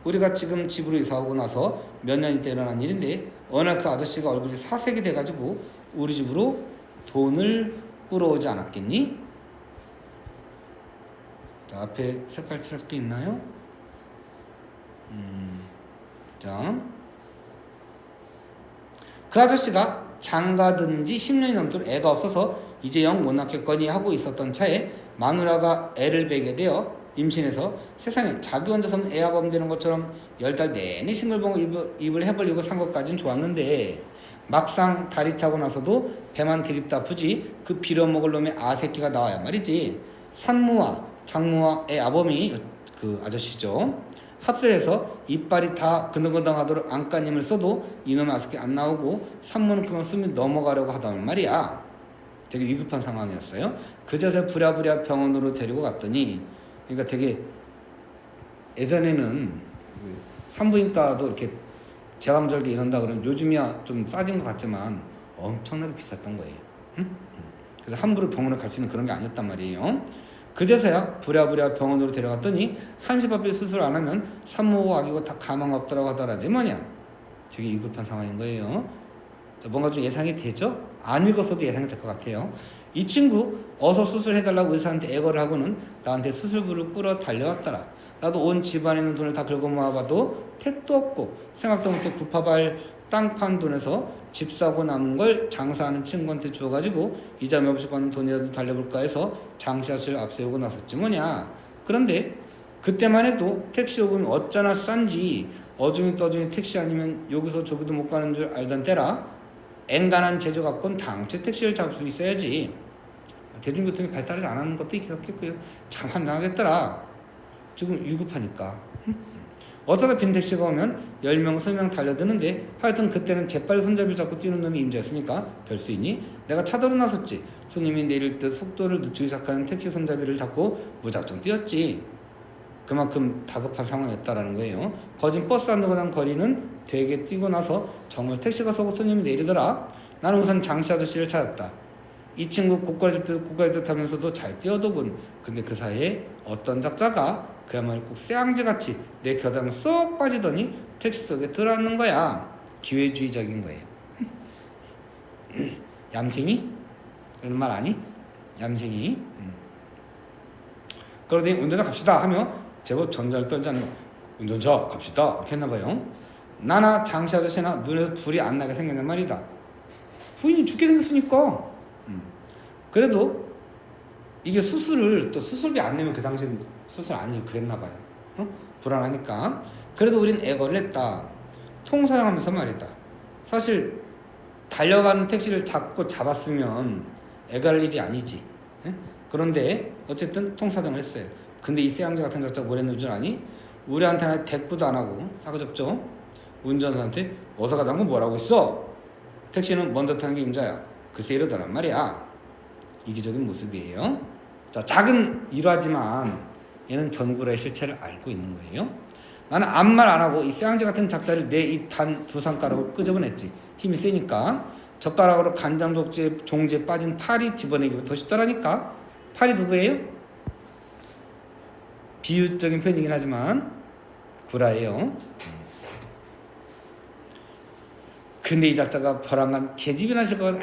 우리가 지금 집으로 이사오고 나서 몇 년 있다 일어난 일인데 어느 날 그 아저씨가 얼굴이 사색이 돼가지고 우리 집으로 돈을 꾸러오지 않았겠니? 자, 앞에 색깔 칠할 게 있나요? 자, 그 아저씨가 장가든 지 10년이 넘도록 애가 없어서 이제 영 못 낳겠거니 하고 있었던 차에 마누라가 애를 베게 되어 임신해서 세상에 자기 혼자서는 애아범 되는 것처럼 10달 내내 싱글벙글 입을 해벌리고 산 것까진 좋았는데 막상 다리 차고 나서도 배만 디립다 아프지 그 빌어먹을 놈의 아새끼가 나와야 말이지. 산모와 장모와 애아범이 그 아저씨죠. 합세해서 이빨이 다 근덩근덩하도록 안간힘을 써도 이놈의 아새끼 안 나오고 산모는 그만 숨이 넘어가려고 하다는 말이야. 되게 위급한 상황이었어요. 그제서 부랴부랴 병원으로 데리고 갔더니, 그러니까 되게 예전에는 산부인과도 이렇게 제왕절개 이런다 그러면 요즘이야 좀 싸진 것 같지만 엄청나게 비쌌던 거예요. 그래서 함부로 병원에 갈 수 있는 그런 게 아니었단 말이에요. 그제서야 부랴부랴 병원으로 데려갔더니 한시바삐 수술 안 하면 산모고 아기고 다 가망 없더라고 하더라지 뭐냐. 되게 위급한 상황인 거예요. 뭔가 좀 예상이 되죠? 안 읽었어도 예상이 될 것 같아요. 이 친구 어서 수술해달라고 의사한테 애걸을 하고는 나한테 수술부를 꾸러 달려왔더라. 나도 온 집안에 있는 돈을 다 긁어 모아봐도 택도 없고 생각도 못해 구파발 땅 판 돈에서 집 사고 남은 걸 장사하는 친구한테 주어가지고 이자 몇십 받는 돈이라도 달려볼까 해서 장시아씨를 앞세우고 나섰지 뭐냐. 그런데 그때만 해도 택시 요금이 어쩌나 싼지 어중이 떠중이 택시 아니면 여기서 저기도 못 가는 줄 알던 때라 앵간한 재주 갖고는 당최 택시를 잡을 수 있어야지. 대중교통이 발달하지 않은 것도 있겠고요. 참 환장하겠더라. 지금 위급하니까. 어쩌다 빈 택시가 오면 10명, 20명 달려드는데 하여튼 그때는 재빨리 손잡이를 잡고 뛰는 놈이 임자였으니까 별 수 있니? 내가 차도로 나섰지. 손님이 내릴 때 속도를 늦추기 시작하는 택시 손잡이를 잡고 무작정 뛰었지. 그만큼 다급한 상황이었다라는 거예요. 거진 버스 안 들어가는 거리는 되게 뛰고 나서 정말 택시가 서고 손님이 내리더라. 나는 우선 장씨 아저씨를 찾았다. 이 친구 고가듯 하면서도 잘 뛰어도군. 근데 그 사이에 어떤 작자가 그야말로 꼭 쇠앙지같이 내 겨담을 쏙 빠지더니 택시 속에 들어앉는 거야. 기회주의적인 거예요. 얌생이? 그런 말 아니? 얌생이. 그러더니 운전자 갑시다 하며 제법 전자를 떨지 않는 거. 운전자 갑시다 이렇게 했나봐요. 나나 장씨 아저씨나 눈에서 불이 안 나게 생겼단 말이다. 부인이 죽게 생겼으니까. 그래도 이게 또 수술비 안 내면 그 당시엔 수술 아니고 그랬나봐요. 불안하니까. 그래도 우린 애걸을 했다. 통사용하면서 말이다. 사실 달려가는 택시를 잡았으면 애갈 일이 아니지. 그런데 어쨌든 통사정을 했어요. 근데 이 쇠양지 같은 자자가 뭘 했는 줄 아니? 우리한테는 대꾸도 안 하고 사그잡죠. 운전사한테 어서 가자고 뭐라고 했어? 택시는 먼저 타는 게 임자야. 글쎄 이러더란 말이야. 이기적인 모습이에요. 자, 작은 일화지만 얘는 전구라의 실체를 알고 있는 거예요. 나는 아무 말 안 하고 이 쇠양지 같은 작자를 내 이 단 두 손가락으로 끄집어냈지. 힘이 세니까. 젓가락으로 간장 종지에 빠진 팔이 집어내기보다 더 쉽더라니까. 팔이 누구예요? 비유적인 표현이긴 하지만 구라예요. 근데 이 작자가 벼랑간 계집이나 싶어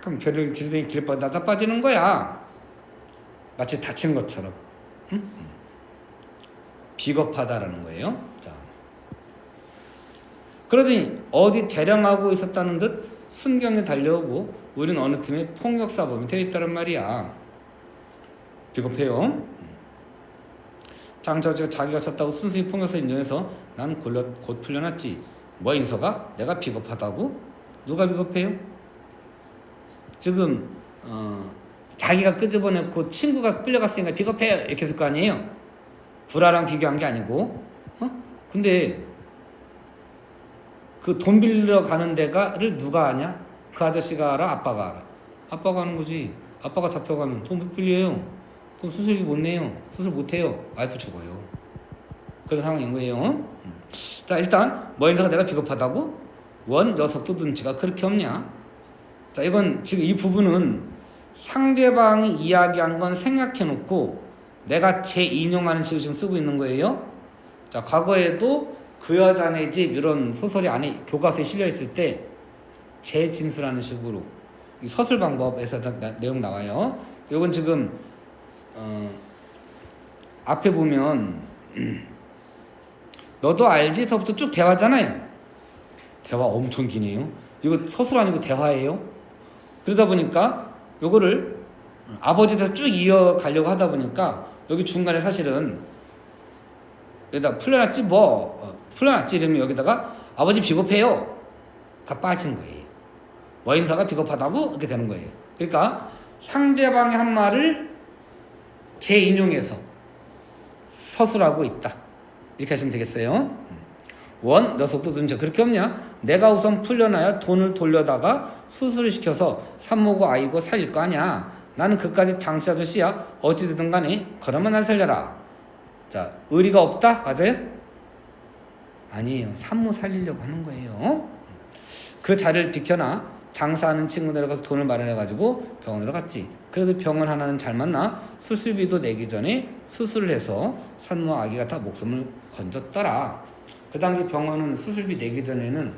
그럼 별을 지르더니 길바닥 나자 빠지는 거야. 마치 다친 것처럼. 비겁하다라는 거예요. 자, 그러더니 어디 대령하고 있었다는 듯 순경에 달려오고 우린 어느 틈에 폭력사범이 되어 있다란 말이야. 비겁해요. 장자가 자기가 쳤다고 순순히 폭력사 인정해서 난 곧 풀려났지. 뭐 인서가? 내가 비겁하다고? 누가 비겁해요? 지금 자기가 끄집어내고 친구가 끌려갔으니까 비겁해요 이렇게 했을 거 아니에요. 구라랑 비교한 게 아니고. 근데 그 돈 빌려 가는 데가를 누가 아냐? 그 아저씨가 알아? 아빠가 알아? 아빠가 하는 거지. 아빠가 잡혀가면 돈 못 빌려요. 그럼 수술비 못 내요. 수술 못 해요. 와이프 죽어요. 그런 상황인 거예요. 자, 일단 뭐 인사가 내가 비겁하다고? 원 녀석도 눈치가 그렇게 없냐? 자, 이건 지금 이 부분은 상대방이 이야기한 건 생각해놓고 내가 재인용하는 식으로 지금 쓰고 있는 거예요. 자, 과거에도 그 여자네 집 이런 소설이 안에 교과서에 실려 있을 때 재진술하는 식으로 서술 방법에서 내용 나와요. 이건 지금 앞에 보면 너도 알지?서부터 쭉 대화잖아요. 대화 엄청 기네요. 이거 서술 아니고 대화예요. 그러다 보니까 요거를 아버지에서 쭉 이어가려고 하다 보니까 여기 중간에 사실은 여기다 풀려났지 풀려났지 이러면 여기다가 아버지 비겁해요 가 빠진 거예요. 원인사가 비겁하다고 이렇게 되는 거예요. 그러니까 상대방의 한 말을 재인용해서 서술하고 있다 이렇게 하시면 되겠어요. 원, 녀석도 눈치 그렇게 없냐? 내가 우선 풀려나야 돈을 돌려다가 수술을 시켜서 산모고 아이고 살릴 거 아니야. 나는 그까지 장씨 아저씨야. 어찌되든 간에 그러면 날 살려라. 자, 의리가 없다? 맞아요? 아니에요. 산모 살리려고 하는 거예요. 그 자리를 비켜나 장사하는 친구들 가서 돈을 마련해가지고 병원으로 갔지. 그래도 병원 하나는 잘 맞나? 수술비도 내기 전에 수술을 해서 산모 아기가 다 목숨을 건졌더라. 그 당시 병원은 수술비 내기 전에는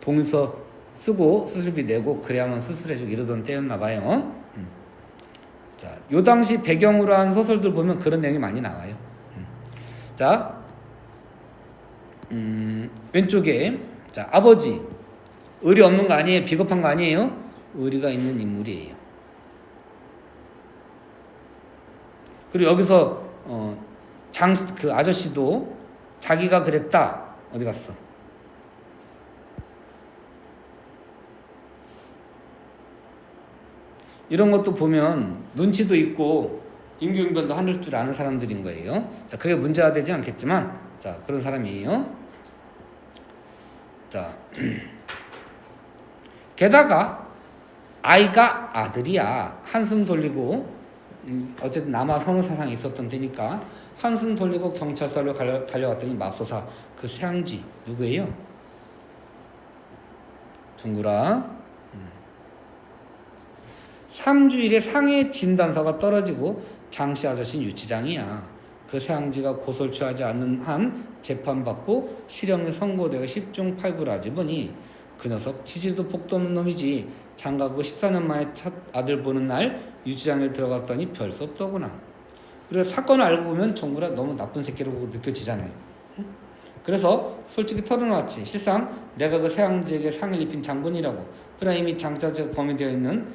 동의서 쓰고 수술비 내고 그래야만 수술해주고 이러던 때였나 봐요. 자, 요 당시 배경으로 한 소설들 보면 그런 내용이 많이 나와요. 자, 왼쪽에 자, 아버지 의리 없는 거 아니에요? 비겁한 거 아니에요? 의리가 있는 인물이에요. 그리고 여기서 그 아저씨도 자기가 그랬다. 어디 갔어? 이런 것도 보면 눈치도 있고 임기응변도 하는 줄 아는 사람들인 거예요. 자, 그게 문제가 되지 않겠지만 자, 그런 사람이에요. 자, 게다가 아이가 아들이야. 한숨 돌리고 어쨌든 남아 선후 사상이 있었던 데니까 한숨 돌리고 경찰서로 달려갔더니 맙소사 그 세양지 누구예요? 정구라. 3주일에 상해 진단서가 떨어지고 장씨 아저씨는 유치장이야. 그 세양지가 고소를 취하지 않는 한 재판받고 실형에 선고되어 10중 8구라지 보니 그 녀석 치질도 폭도 없는 놈이지. 장가고 14년 만에 첫 아들 보는 날 유치장에 들어갔더니 별 수 없더구나. 그래서 사건을 알고 보면 정구라 너무 나쁜 새끼라고 느껴지잖아요. 그래서 솔직히 털어놓았지. 실상 내가 그 세왕지에게 상을 입힌 장본이라고. 그러나 이미 장자적 범위되어 있는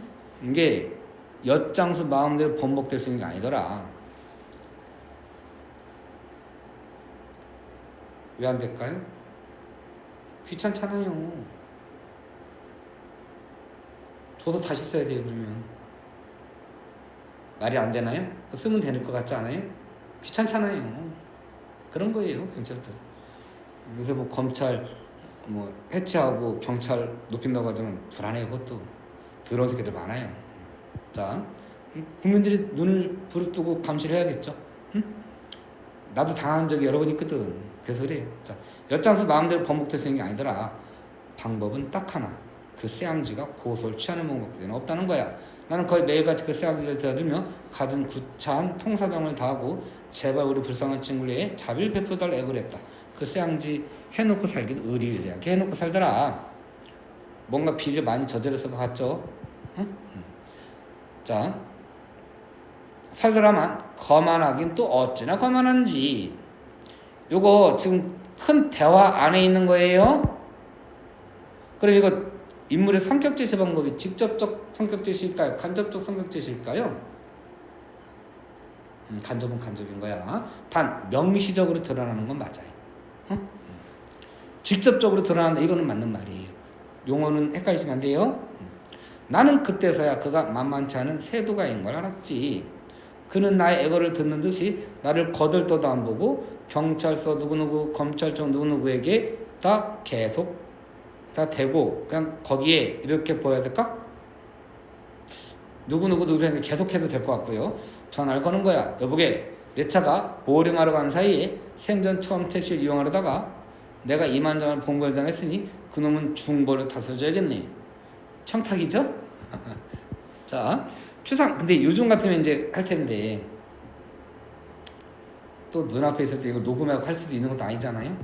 게 엿장수 마음대로 번복될 수 있는 게 아니더라. 왜 안 될까요? 귀찮잖아요. 줘서 다시 써야 돼요. 그러면 말이 안 되나요? 쓰면 되는 것 같지 않아요? 귀찮잖아요. 그런 거예요. 경찰도 요새 뭐 검찰 뭐 해체하고 경찰 높인다고 하자면 불안해요. 그것도 더러운 새끼들 많아요. 자, 국민들이 눈을 부릅뜨고 감시를 해야겠죠. 응? 나도 당한 적이 여러 번 있거든. 그래서 그래. 자, 엿장수 마음대로 번복될 수 있는 게 아니더라. 방법은 딱 하나. 그 쇠양지가 고소를 취하는 방법밖에 없다는 거야. 나는 거의 매일같이 그 쇠양지를 대하며 갖은 구차한 통사정을 다하고 제발 우리 불쌍한 친구를 위해 자비를 베풀어달라 애를 했다. 그 쇠양지 해놓고 살기도 의리의리하게 해놓고 살더라. 뭔가 비리를 많이 저질렀을 것 같죠? 응? 자, 살더라만 거만하긴 또 어찌나 거만한지. 요거 지금 큰 대화 안에 있는 거예요. 그럼 이거 인물의 성격 제시 방법이 직접적 성격 제시일까요? 간접적 성격 제시일까요? 간접은 간접인 거야. 단 명시적으로 드러나는 건 맞아요. 어? 직접적으로 드러난다. 이거는 맞는 말이에요. 용어는 헷갈리시면 안 돼요. 나는 그때서야 그가 만만치 않은 세도가인 걸 알았지. 그는 나의 애거를 듣는 듯이 나를 거들떠도 안 보고 경찰서 누구누구 검찰청 누구누구에게 다 계속 다 대고 그냥 거기에 이렇게 보여야 될까? 누구누구에게 계속해도 될 것 같고요. 전화를 거는 거야. 여보게 내 차가 보링하러 간 사이에 생전 처음 택시를 이용하려다가 내가 이만저만 본걸 당했으니 그놈은 중벌을 다스려줘야겠네. 청탁이죠? 자, 추상. 근데 요즘 같으면 이제 할 텐데 또 눈앞에 있을 때 이거 녹음하고 할 수도 있는 것도 아니잖아요.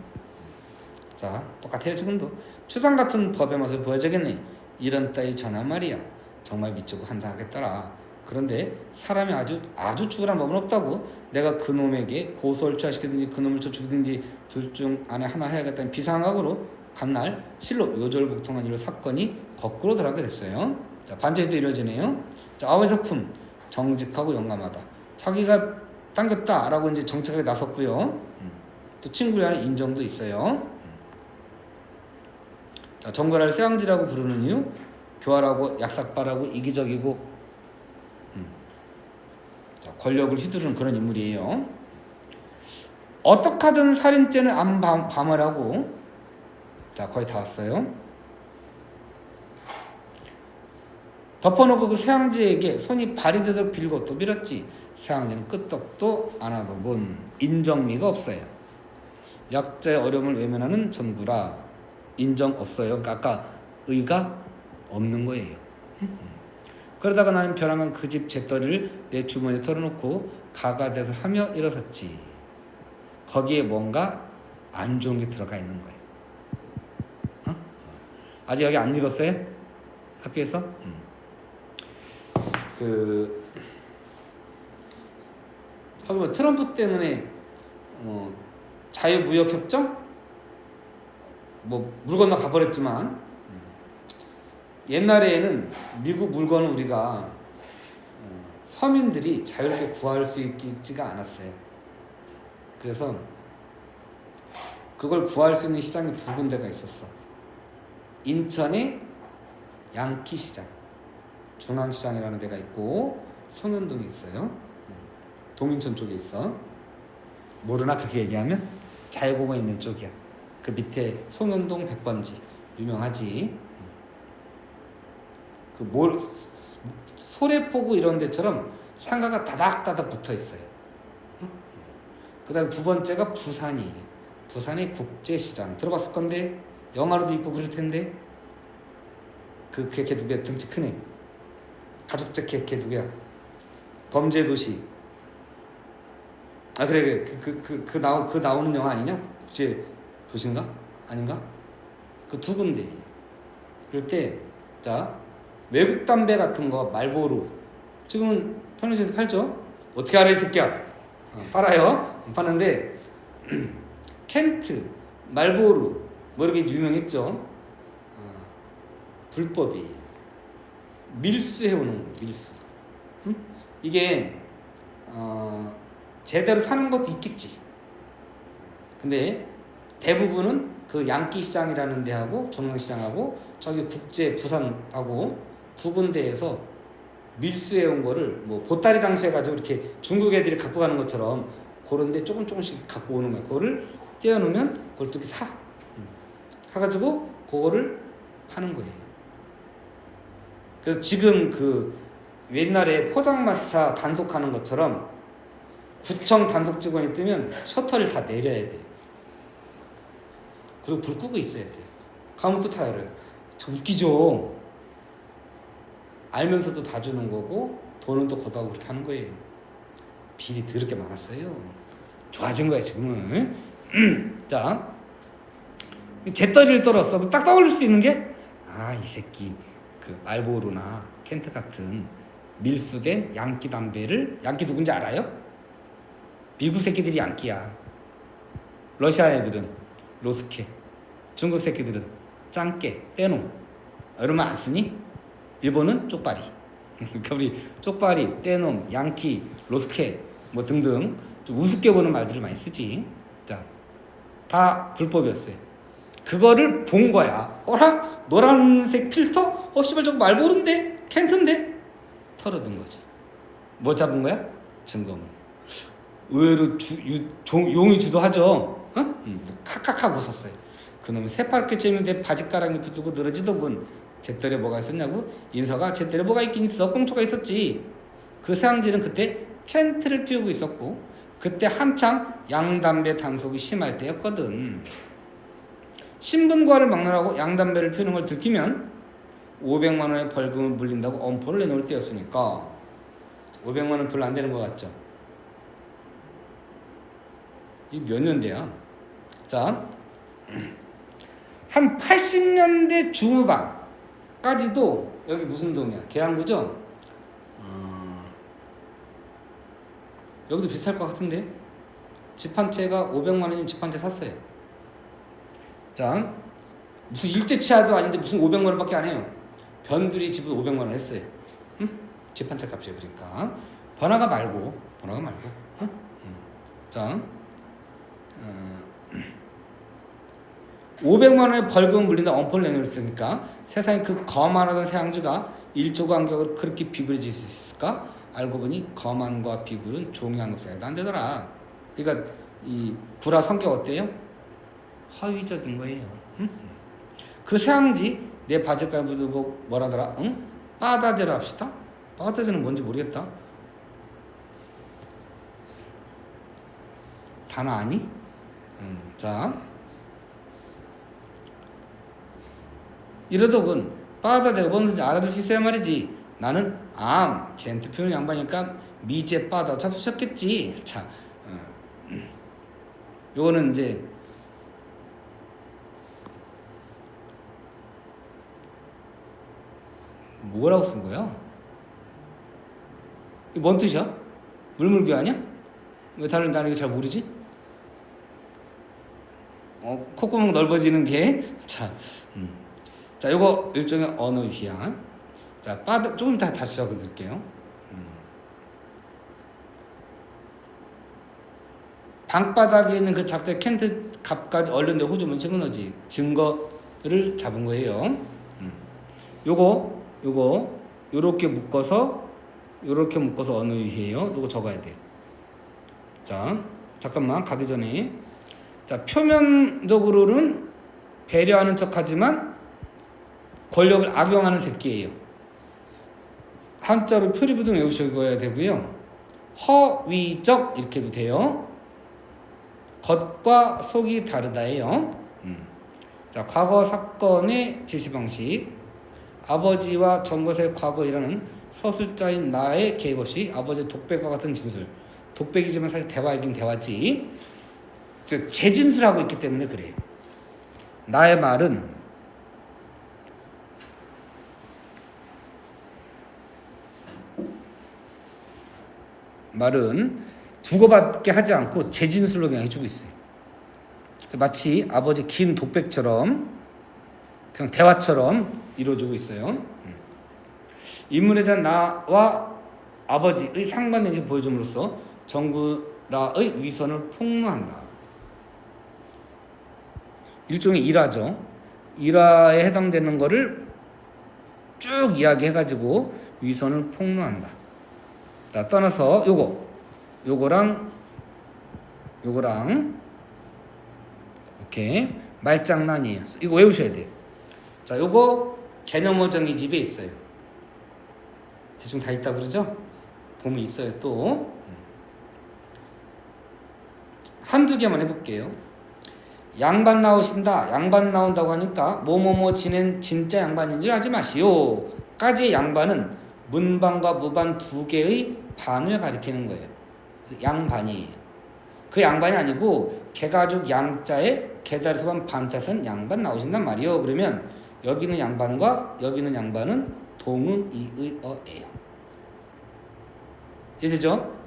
자, 똑같아요. 지금도 추상 같은 법의 맛을 보여줘야겠네. 이런 따위 전화 말이야. 정말 미치고 환장하겠더라. 그런데 사람이 아주 추구란 법은 없다고. 내가 그놈에게 고소를 취하시키든지 그놈을 쳐 죽이든지 둘 중 안에 하나 해야겠다는 비상각으로 간날 실로 요절복통한 일로 사건이 거꾸로 돌아가게 됐어요. 자, 반전이 또 이루어지네요. 자, 아홉의 작품 정직하고 용감하다. 자기가 당겼다라고 이제 정책하게 나섰고요. 또 친구에 대한 인정도 있어요. 자, 정글화를 쇠왕지라고 부르는 이유, 교활하고 약삭빠르고 이기적이고 자, 권력을 휘두르는 그런 인물이에요. 어떻게 하든 살인죄는 안 밤하라고. 자, 거의 다 왔어요. 덮어놓고 그 쇠왕지에게 손이 발이 되도록 빌고 또 빌었지. 쇠왕지는 끄떡도 안 하더군. 인정미가 없어요. 약자의 어려움을 외면하는 전구라. 인정 없어요. 그러니까 아까 의가 없는 거예요. 그러다가 나는 벼랑한 그 집 재떨이를 내 주머니에 털어놓고 가가대서 하며 일어섰지. 거기에 뭔가 안 좋은 게 들어가 있는 거예요. 어? 아직 여기 안 읽었어요? 학교에서? 하긴 트럼프 때문에 자유무역협정? 물 건너 가버렸지만 옛날에는 미국 물건을 우리가 서민들이 자유롭게 구할 수 있지가 않았어요. 그래서 그걸 구할 수 있는 시장이 두 군데가 있었어. 인천의 양키시장, 중앙시장이라는 데가 있고 송현동에 있어요. 동인천 쪽에 있어. 모르나 그렇게 얘기하면 자유공원 있는 쪽이야. 그 밑에 송현동 100번지 유명하지. 소래포구 이런 데처럼 상가가 다닥다닥 붙어 있어요. 그 다음에 두 번째가 부산이에요. 부산의 국제시장 들어봤을 건데 영화로도 있고 그럴 텐데 걔 누구야? 등치 크네. 가죽재 걔 누구야? 범죄도시. 아 그래 나오는 영화 아니냐? 국제도시인가? 아닌가? 그 두 군데. 그럴 때 자, 외국 담배 같은 거 말보로 지금은 편의점에서 팔죠. 어떻게 알아 이 새끼야? 팔아요. 파는데 켄트, 말보루 뭐 이렇게 유명했죠. 불법이 밀수해오는 거예요. 밀수. 이게 제대로 사는 것도 있겠지. 근데 대부분은 그 양키 시장이라는 데하고 중앙시장하고 저기 국제 부산하고 두 군데에서 밀수해온 거를 뭐 보따리 장수해가지고 이렇게 중국 애들이 갖고 가는 것처럼 그런데 조금씩 갖고 오는 거야. 그거를 떼어놓으면 그걸 또 이렇게 사가지고 그거를 파는 거예요. 그래서 지금 그 옛날에 포장마차 단속하는 것처럼 구청 단속 직원이 뜨면 셔터를 다 내려야 돼요. 그리고 불 끄고 있어야 돼요. 가면 또 다 열어요. 저 웃기죠? 알면서도 봐주는 거고 돈은 또 걷어가고 그렇게 하는 거예요. 비리 더럽게 많았어요. 좋아진 거야 지금은. 자, 재떨이를 떨었어. 딱 떠올릴 수 있는 게 이 새끼 그 말보루나 켄트 같은 밀수된 양키 담배를, 양키 누군지 알아요? 미국 새끼들이 양키야. 러시아 애들은 로스케, 중국 새끼들은 짱깨, 떼놈. 이런 말 안 쓰니? 일본은 쪽파리. 그러니까 우리 쪽파리, 떼놈, 양키, 로스케 뭐 등등 좀 우습게 보는 말들을 많이 쓰지. 자, 다 불법이었어요. 그거를 본 거야. 어라? 노란색 필터? 씨발 저거 말보루인데? 켄트인데? 털어둔 거지. 뭐 잡은 거야? 증거물. 의외로 용이 주도하죠. 칵칵하고 웃었어요. 그놈이 새파랗게 째는데 바지가랑이 붙고 늘어지더군. 잿더리에 뭐가 있었냐고? 인서가 잿더리에 뭐가 있긴 있어. 꽁초가 있었지. 그 세상지는 그때 켄트를 피우고 있었고 그때 한창 양담배 단속이 심할 때였거든. 신분과를 막론하고 양담배를 피우는 걸 들키면 500만 원의 벌금을 물린다고 엄포를 내놓을 때였으니까 500만 원 별로 안 되는 것 같죠? 이 몇 년대야? 자, 한 80년대 중후반까지도 여기 무슨 동이야? 계양구죠? 여기도 비슷할 것 같은데 집 한 채가 500만 원이면 집 한 채 샀어요. 자, 무슨 일제치하도 아닌데 무슨 500만 원밖에 안 해요. 변두리 집을 500만 원 했어요. 응? 집 한 채 값이에요. 그러니까 번화가 말고 응? 자, 500만 원의 벌금 물린다 엄포를 내놓았으니까 세상에 그 거만하던 세양주가 1조 간격으로 그렇게 비굴해질 수 있을까? 알고 보니 거만과 비굴은 종이 한 겹 사이도 안 되더라. 그러니까 이 구라 성격 어때요? 허위적인 거예요. 응? 그 세양지 내 바지가에 묻고 뭐라더라? 응? 빠다제로 합시다. 빠다제는 뭔지 모르겠다. 단어 아니? 자, 이러더군. 빠다제가 뭔지 알아둘 수 있어야 말이지. 나는 켄트 표현 양반이니까 미제 빠다 잡수셨겠지. 자, 요거는 이제 뭐라고 쓴 거야? 이게 뭔 뜻이야? 물물교 아니야? 왜 다른 나는 이거 잘 모르지? 콧구멍 넓어지는 게 자, 자, 요거 일종의 언어 유희야. 자, 빠다 조금 다시 적어드릴게요. 방바닥에 있는 그 작자 켄트 값까지 얼른데 호주문 증거지 증거를 잡은 거예요. 요거 요렇게 묶어서 언어 유희예요. 요거 적어야 돼. 자, 잠깐만 가기 전에 자, 표면적으로는 배려하는 척하지만 권력을 악용하는 새끼예요. 한자로 표리부등 외우셔야 되고요. 허위적 이렇게 해도 돼요. 겉과 속이 다르다예요. 자, 과거 사건의 제시 방식. 아버지와 전것의 과거이라는 서술자인 나의 개입 없이 아버지의 독백과 같은 진술. 독백이지만 사실 대화이긴 대화지. 재진술하고 있기 때문에 그래요. 나의 말은 두고받게 하지 않고 재진술로 그냥 해주고 있어요. 마치 아버지 긴 독백처럼 그냥 대화처럼 이루어지고 있어요. 인물에 대한 나와 아버지의 상관관계를 보여줌으로써 정구라의 위선을 폭로한다. 일종의 일화죠. 일화에 해당되는 거를 쭉 이야기해가지고 위선을 폭로한다. 자, 떠나서 요거랑 오케이, 말장난이에요. 이거 외우셔야 돼요. 자, 요거 개념어정이 집에 있어요. 대충 다 있다 그러죠? 보면 있어요. 또 한두 개만 해볼게요. 양반 나오신다. 양반 나온다고 하니까 뭐뭐뭐 지낸 진짜 양반인 줄 알지 마시오. 까지의 양반은 문반과 무반 두 개의 반을 가리키는 거예요. 양반이에요. 그 양반이 아니고 개가죽 양자에 개다리서 반 반자선 양반 나오신단 말이요. 그러면 여기는 양반과 여기는 양반은 동의어예요. 이해되죠?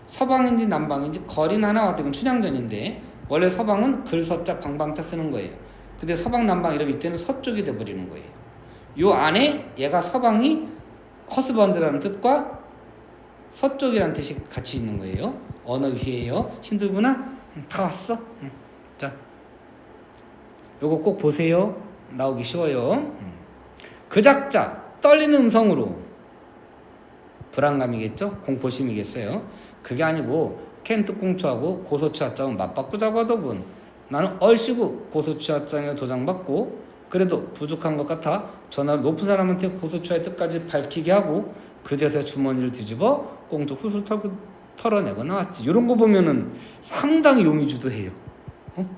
서방인지 남방인지 거리는 하나 같은 춘향전인데 원래 서방은 글서자 방방자 쓰는 거예요. 근데 서방 남방 이러면 이때는 서쪽이 돼버리는 거예요. 요 안에 얘가 서방이 허스번드라는 뜻과 서쪽이라는 뜻이 같이 있는 거예요. 언어 유희예요. 힘들구나? 다 왔어? 자, 요거 꼭 보세요. 나오기 쉬워요. 그 작자 떨리는 음성으로 불안감이겠죠? 공포심이겠어요? 그게 아니고 캔특공초하고 고소취하장은 맞바꾸자고 하더군. 나는 얼씨구 고소취하장에 도장받고 그래도 부족한 것 같아 전화로 높은 사람한테 고소취하의 뜻까지 밝히게 하고 그제서야 주머니를 뒤집어 꽁초 훌훌 털어내고 나왔지. 이런 거 보면은 상당히 용의주도해요.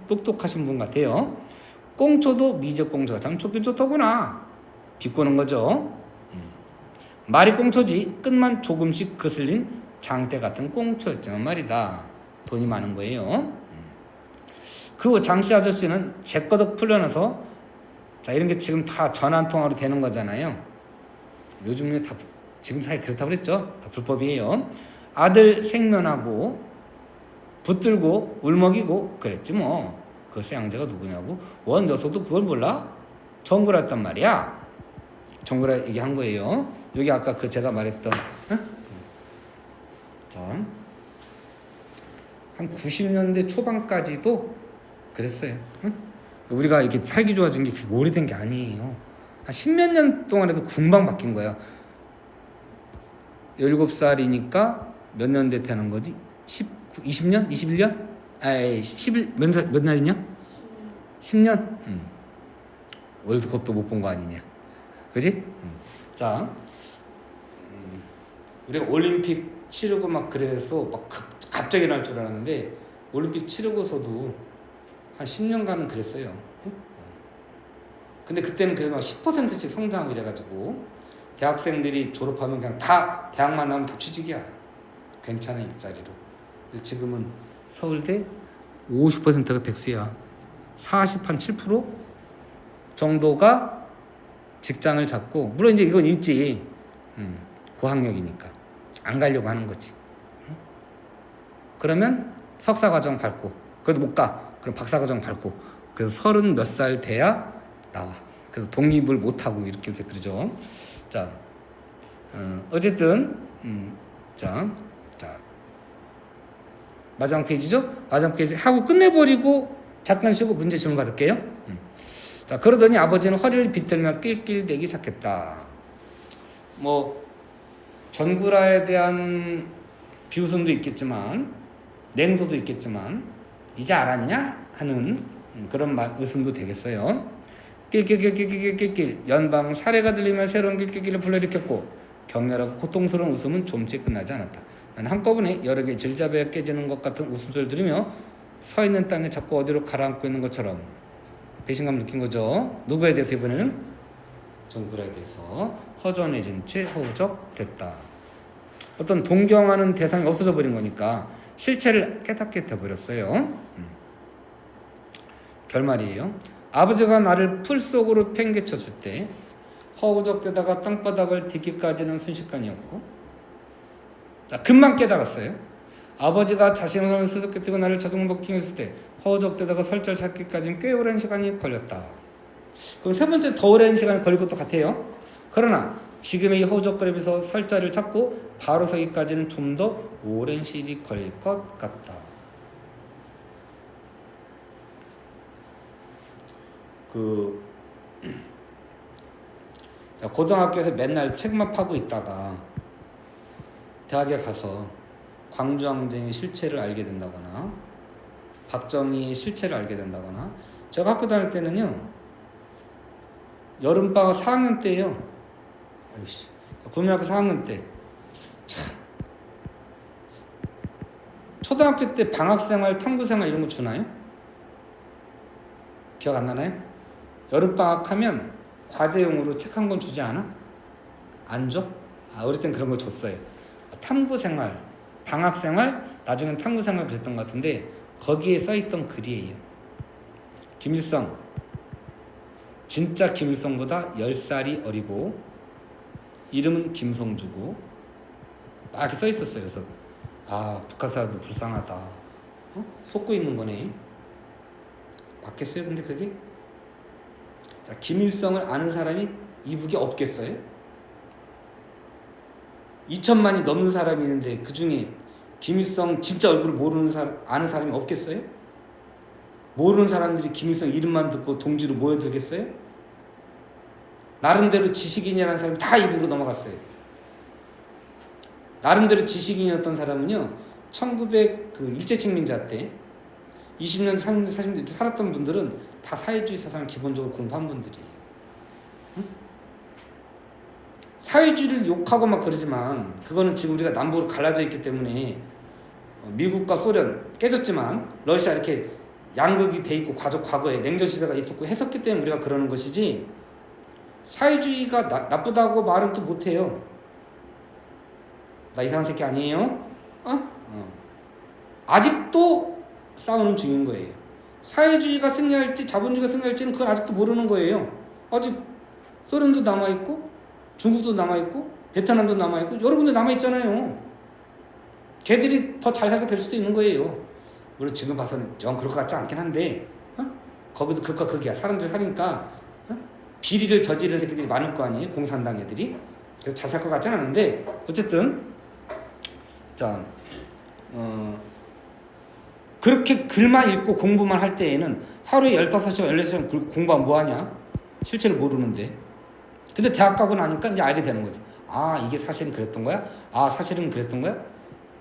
똑똑하신 분 같아요. 꽁초도 미적꽁초가 참 좋긴 좋더구나. 비꼬는 거죠. 말이 꽁초지 끝만 조금씩 거슬린 장대 같은 꽁초였지만 말이다. 돈이 많은 거예요. 그 장씨 아저씨는 제거덕 풀려나서 자, 이런 게 지금 다 전화통화로 되는 거잖아요. 요즘에 다 지금 사이 그렇다고 그랬죠. 다 불법이에요. 아들 생면하고 붙들고 울먹이고 그랬지 뭐. 그 쇠양제가 누구냐고. 원 녀석도 그걸 몰라? 정구라였단 말이야. 정구라 얘기한 거예요. 여기 아까 그 제가 말했던 자, 한 90년대 초반까지도 그랬어요. 우리가 이렇게 살기 좋아진 게 그렇게 오래된 게 아니에요. 한 10몇 년 동안에도 금방 바뀐 거야. 17살이니까 몇 년대 되는 거지? 19, 20년? 21년? 아이, 11, 몇 날이냐? 10년? 월드컵도 못 본 거 아니냐? 그지? 자, 우리가 올림픽 치르고 막 그래서 막 갑자기 날 줄 알았는데 올림픽 치르고서도 한 10년간은 그랬어요. 근데 그때는 그래도 10%씩 성장하고 이래가지고 대학생들이 졸업하면 그냥 다 대학만 나오면 다 취직이야. 괜찮은 일자리로. 근데 지금은 서울대 50%가 백수야. 40한 7% 정도가 직장을 잡고, 물론 이제 이건 있지. 고학력이니까 안 가려고 하는 거지. 그러면 석사 과정 밟고, 그래도 못 가. 그럼 박사 과정 밟고, 그래서 30 몇 살 돼야 나와. 그래서 독립을 못 하고 이렇게 해서 그러죠. 자, 어쨌든 자 마지막 페이지죠. 마지막 페이지 하고 끝내버리고 잠깐 쉬고 문제 질문 받을게요. 자, 그러더니 아버지는 허리를 비틀며 낄낄대기 시작했다. 뭐 전구라에 대한 비웃음도 있겠지만 냉소도 있겠지만 이제 알았냐 하는 그런 웃음도 되겠어요. 낄낄낄낄낄낄낄 연방 사례가 들리며 새로운 낄낄낄을 불러일으켰고 격렬하고 고통스러운 웃음은 좀째 끝나지 않았다. 나는 한꺼번에 여러 개 질자배가 깨지는 것 같은 웃음소리를 들으며 서 있는 땅에 자꾸 어디로 가라앉고 있는 것처럼 배신감을 느낀 거죠. 누구에 대해서 이번에는 전구라에 대해서 허전해진 채 허우적됐다. 어떤 동경하는 대상이 없어져 버린 거니까 실체를 깨닫게 돼버렸어요. 결말이에요. 아버지가 나를 풀 속으로 팽개쳤을 때 허우적대다가 땅바닥을 딛기까지는 순식간이었고, 자, 금방 깨달았어요. 아버지가 자신의 손을 수수께끼고 나를 자동 버킹했을 때 허우적대다가 설자를 찾기까지는 꽤 오랜 시간이 걸렸다. 그럼 세 번째 더 오랜 시간이 걸릴 것도 같아요. 그러나 지금의 이 허우적거림에서 설자를 찾고 바로 서기까지는 좀 더 오랜 시일이 걸릴 것 같다. 고등학교에서 맨날 책만 파고 있다가 대학에 가서 광주항쟁의 실체를 알게 된다거나 박정희의 실체를 알게 된다거나. 제가 학교 다닐 때는요, 여름방학 4학년 때예요. 국민학교 4학년 때 참, 초등학교 때 방학생활, 탐구생활 이런 거 주나요? 기억 안 나나요? 여름방학 하면 과제용으로 책 한 권 주지 않아? 안 줘? 우리 땐 그런 걸 줬어요. 탐구생활, 방학생활, 나중엔 탐구생활 그랬던 것 같은데 거기에 써있던 글이에요. 김일성, 진짜 김일성보다 10살이 어리고 이름은 김성주고 막 이렇게 써있었어요. 그래서 북한 사람도 불쌍하다. 속고 있는 거네. 맞겠어요? 근데 그게? 자, 김일성을 아는 사람이 이북에 없겠어요? 2천만이 넘는 사람이 있는데 그 중에 김일성 진짜 얼굴을 아는 사람이 없겠어요? 모르는 사람들이 김일성 이름만 듣고 동지로 모여들겠어요? 나름대로 지식인이라는 사람이 다 이북으로 넘어갔어요. 나름대로 지식인이었던 사람은요, 1900 일제식민자 때 20년, 30년, 40년 살았던 분들은 다 사회주의 사상을 기본적으로 공부한 분들이에요. 응? 사회주의를 욕하고 막 그러지만 그거는 지금 우리가 남북으로 갈라져 있기 때문에 미국과 소련 깨졌지만 러시아 이렇게 양극이 돼 있고 과거에 냉전 시대가 있었고 했었기 때문에 우리가 그러는 것이지, 사회주의가 나쁘다고 말은 또 못해요. 나 이상한 새끼 아니에요? 아직도 싸우는 중인 거예요. 사회주의가 승리할지 자본주의가 승리할지는 그걸 아직도 모르는 거예요. 아직 소련도 남아있고 중국도 남아있고 베트남도 남아있고 여러 군데 남아있잖아요. 걔들이 더 잘 살게 될 수도 있는 거예요. 물론 지금 봐서는 좀 그럴 것 같지 않긴 한데 거기도 극과 극이야. 사람들 사니까 비리를 저지르는 새끼들이 많을 거 아니에요. 공산당 애들이. 그래서 잘 살 것 같지는 않은데 어쨌든 자 그렇게 글만 읽고 공부만 할 때에는 하루에 15시간, 16시간 공부하면 뭐하냐? 실체를 모르는데. 근데 대학 가고 나니까 이제 알게 되는 거지. 이게 사실은 그랬던 거야? 사실은 그랬던 거야?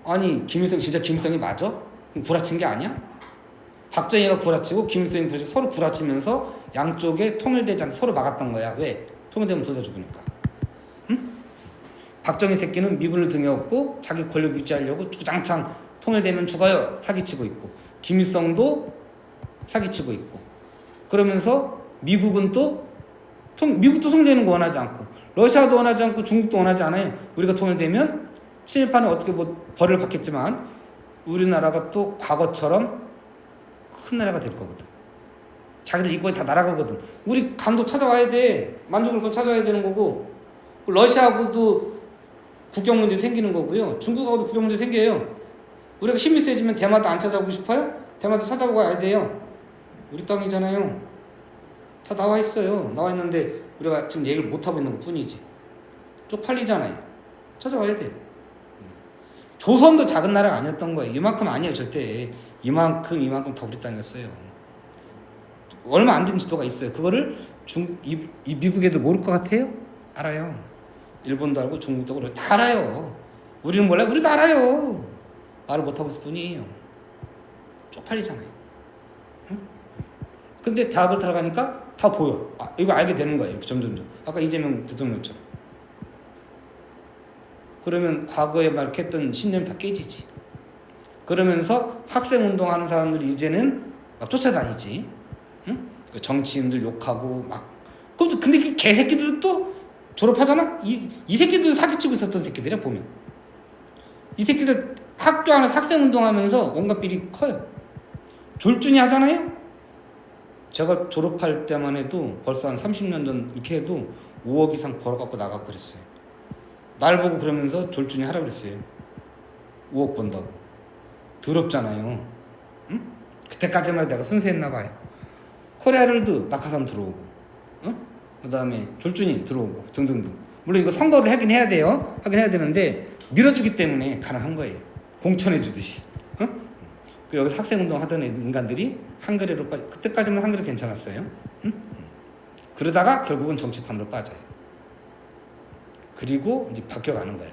아니, 김일성 진짜 김일성이 맞아? 그럼 구라친 게 아니야? 박정희가 구라치고 김일성이 구라치고 서로 구라치면서 양쪽에 통일되지 않고 서로 막았던 거야. 왜? 통일되면 둘 다 죽으니까. 응? 박정희 새끼는 미군을 등에 업고 자기 권력 유지하려고 주장창 통일되면 죽어요 사기치고 있고, 김일성도 사기치고 있고, 그러면서 미국은 미국도 통일되는 거 원하지 않고 러시아도 원하지 않고 중국도 원하지 않아요. 우리가 통일되면 친일파는 어떻게 벌을 받겠지만 우리나라가 또 과거처럼 큰 나라가 될 거거든. 자기들 이거에 다 날아가거든. 우리 감독 찾아와야 돼. 만주국을 찾아와야 되는 거고, 러시아하고도 국경 문제 생기는 거고요. 중국하고도 국경 문제 생겨요. 우리가 힘이 세지면 대마도 안 찾아오고 싶어요? 대마도 찾아보고 와야 돼요. 우리 땅이잖아요. 다 나와 있어요. 나와 있는데 우리가 지금 얘기를 못하고 있는 것 뿐이지. 쪽팔리잖아요. 찾아와야 돼. 조선도 작은 나라가 아니었던 거예요. 이만큼 아니에요. 절대 이만큼 더 우리 땅이었어요. 얼마 안 된 지도가 있어요. 그거를 이 미국 애들 모를 것 같아요? 알아요. 일본도 알고 중국도 알고 다 알아요. 우리는 몰라요. 우리도 알아요. 말을 못하고 있을 뿐이에요. 쪽팔리잖아요. 응? 근데 대학을 들어가니까 다 보여. 이거 알게 되는 거예요. 이렇게 점점점. 아까 이재명 대통령처럼. 그러면 과거에 막 이렇게 했던 신념이 다 깨지지. 그러면서 학생운동하는 사람들이 이제는 막 쫓아다니지. 응? 정치인들 욕하고 막. 근데 그 개새끼들은 또 졸업하잖아? 이 새끼들도 사기치고 있었던 새끼들이야, 보면. 이 새끼들 학교 안에서 학생운동하면서 온갖 비리 커요. 졸준이 하잖아요? 제가 졸업할 때만 해도 벌써 한 30년 전 이렇게 해도 5억 이상 벌어갖고 나가고 그랬어요. 날 보고 그러면서 졸준이 하라고 그랬어요. 5억 번다고. 더럽잖아요. 응? 그때까지만 해도 내가 순수했나 봐요. 코리아를도 낙하산 들어오고, 그 다음에 졸준이 들어오고 등등등. 물론 이거 선거를 하긴 해야 돼요. 하긴 해야 되는데 밀어주기 때문에 가능한 거예요. 공천해 주듯이. 그리고 여기서 학생운동 하던 인간들이 한글에로 그때까지는 한글이 괜찮았어요. 그러다가 결국은 정치판으로 빠져요. 그리고 이제 바뀌어가는 거예요.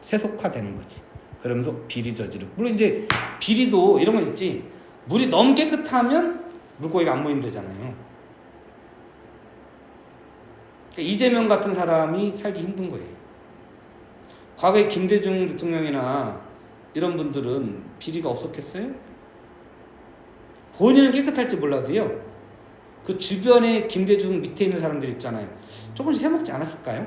세속화되는 거지. 그러면서 비리 저지르고. 물론 이제 비리도 이런 거 있지. 물이 너무 깨끗하면 물고기가 안 모인다잖아요. 그러니까 이재명 같은 사람이 살기 힘든 거예요. 과거에 김대중 대통령이나 이런 분들은 비리가 없었겠어요? 본인은 깨끗할지 몰라도요. 그 주변에 김대중 밑에 있는 사람들 있잖아요. 조금씩 해먹지 않았을까요?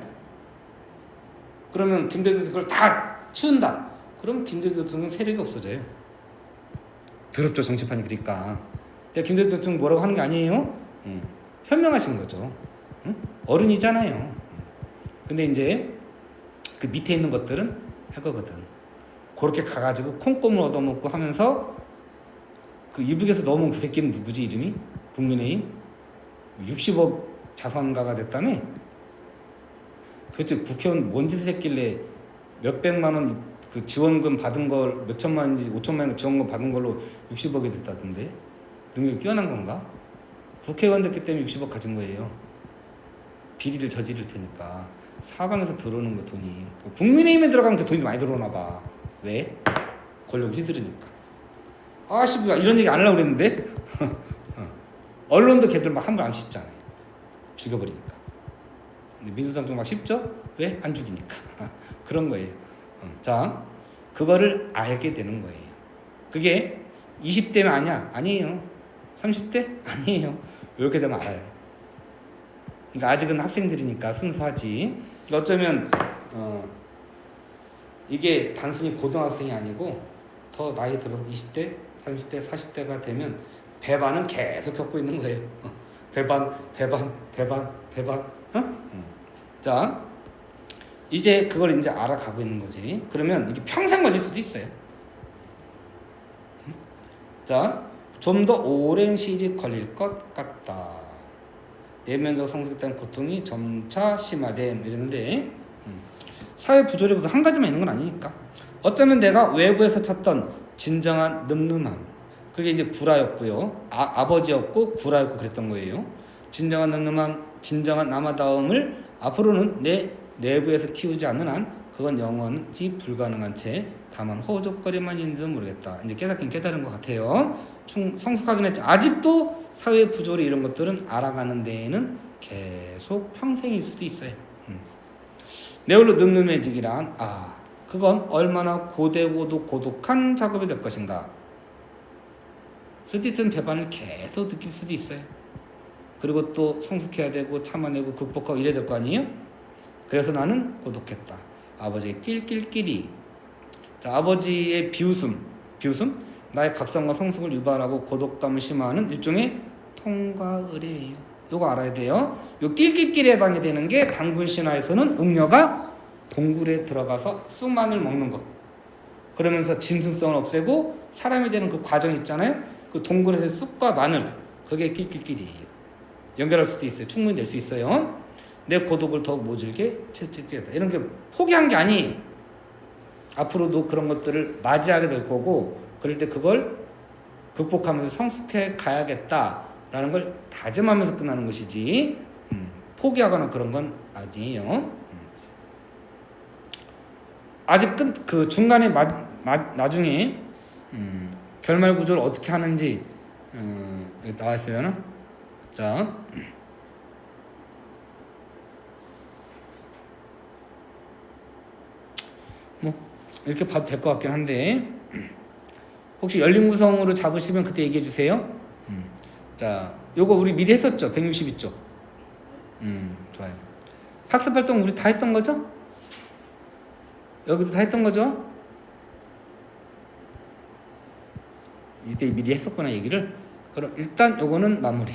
그러면 김대중 그걸 다 치운다. 그럼 김대중 대통령 세력이 없어져요. 더럽죠, 정치판이. 그러니까 김대중 대통령 뭐라고 하는 게 아니에요. 현명하신 거죠. 어른이잖아요. 근데 이제 그 밑에 있는 것들은 할 거거든. 그렇게 가가지고 콩고물 얻어먹고 하면서 그 이북에서 넘어온 그 새끼는 누구지, 이름이? 국민의힘? 60억 자산가가 됐다며? 도대체 국회의원 뭔 짓을 했길래 몇백만 원 그 지원금 받은 걸 몇천만 원인지 5천만 원 지원금 받은 걸로 60억이 됐다던데? 능력이 뛰어난 건가? 국회의원 됐기 때문에 60억 가진 거예요. 비리를 저지를 테니까. 사방에서 들어오는 거 돈이. 국민의힘에 들어가면 그 돈이 많이 들어오나 봐. 왜? 권력을 휘두르니까. 아씨, 이런 얘기 안 하려고 그랬는데? 언론도 걔들 막 함부로 안 씹잖아요. 죽여버리니까. 근데 민주당 좀 막 씹죠? 왜? 안 죽이니까. 그런 거예요. 자, 그거를 알게 되는 거예요. 그게 20대면 아니야? 아니에요. 30대? 아니에요. 이렇게 되면 알아요. 그러니까 아직은 학생들이니까 순수하지. 어쩌면 이게 단순히 고등학생이 아니고 더 나이 들어서 20대, 30대, 40대가 되면 배반은 계속 겪고 있는 거예요. 배반. 자, 이제 그걸 이제 알아가고 있는 거지. 그러면 이게 평생 걸릴 수도 있어요. 자, 좀 더 오랜 시일이 걸릴 것 같다. 내면적 성숙된 고통이 점차 심화됨 이랬는데, 사회 부조리가 한 가지만 있는 건 아니니까. 어쩌면 내가 외부에서 찾던 진정한 늠름함, 그게 이제 구라였고요. 아버지였고 구라였고 그랬던 거예요. 진정한 늠름함, 진정한 남아다움을 앞으로는 내 내부에서 키우지 않는 한 그건 영원히 불가능한 채 다만 허우적거리만 있는지 모르겠다. 이제 깨닫긴 깨달은 것 같아요. 성숙하긴 했지. 아직도 사회 부조리 이런 것들은 알아가는 데에는 계속 평생일 수도 있어요. 내홀로 늠름해지기란 그건 얼마나 고되고도 고독한 작업이 될 것인가. 쓸데없는 배반을 계속 느낄 수도 있어요. 그리고 또 성숙해야 되고 참아내고 극복하고 이래야 될 거 아니에요? 그래서 나는 고독했다. 아버지의 낄낄끼리. 자, 아버지의 비웃음. 나의 각성과 성숙을 유발하고 고독감을 심화하는 일종의 통과 의례예요. 요거 알아야 돼요. 요 낄낄끼리에 해당이 되는 게 당군 신화에서는 응려가 동굴에 들어가서 쑥만을 먹는 것. 그러면서 짐승성을 없애고 사람이 되는 그 과정 있잖아요. 그 동굴에서 쑥과 마늘. 그게 낄낄끼리예요. 연결할 수도 있어요. 충분히 될 수 있어요. 내 고독을 더욱 모질게 채찍겠다. 이런 게 포기한 게 아니에요. 앞으로도 그런 것들을 맞이하게 될 거고, 그럴 때 그걸 극복하면서 성숙해 가야겠다라는 걸 다짐하면서 끝나는 것이지, 포기하거나 그런 건 아니에요. 아직 그 중간에 나중에 결말 구조를 어떻게 하는지 여기 나와 있으려나? 자. 뭐 이렇게 봐도 될 것 같긴 한데, 혹시 열린 구성으로 잡으시면 그때 얘기해 주세요. 자, 요거 우리 미리 했었죠. 162쪽. 좋아요. 학습 활동 우리 다 했던 거죠? 여기도 다 했던 거죠? 이때 미리 했었구나 얘기를. 그럼 일단 요거는 마무리.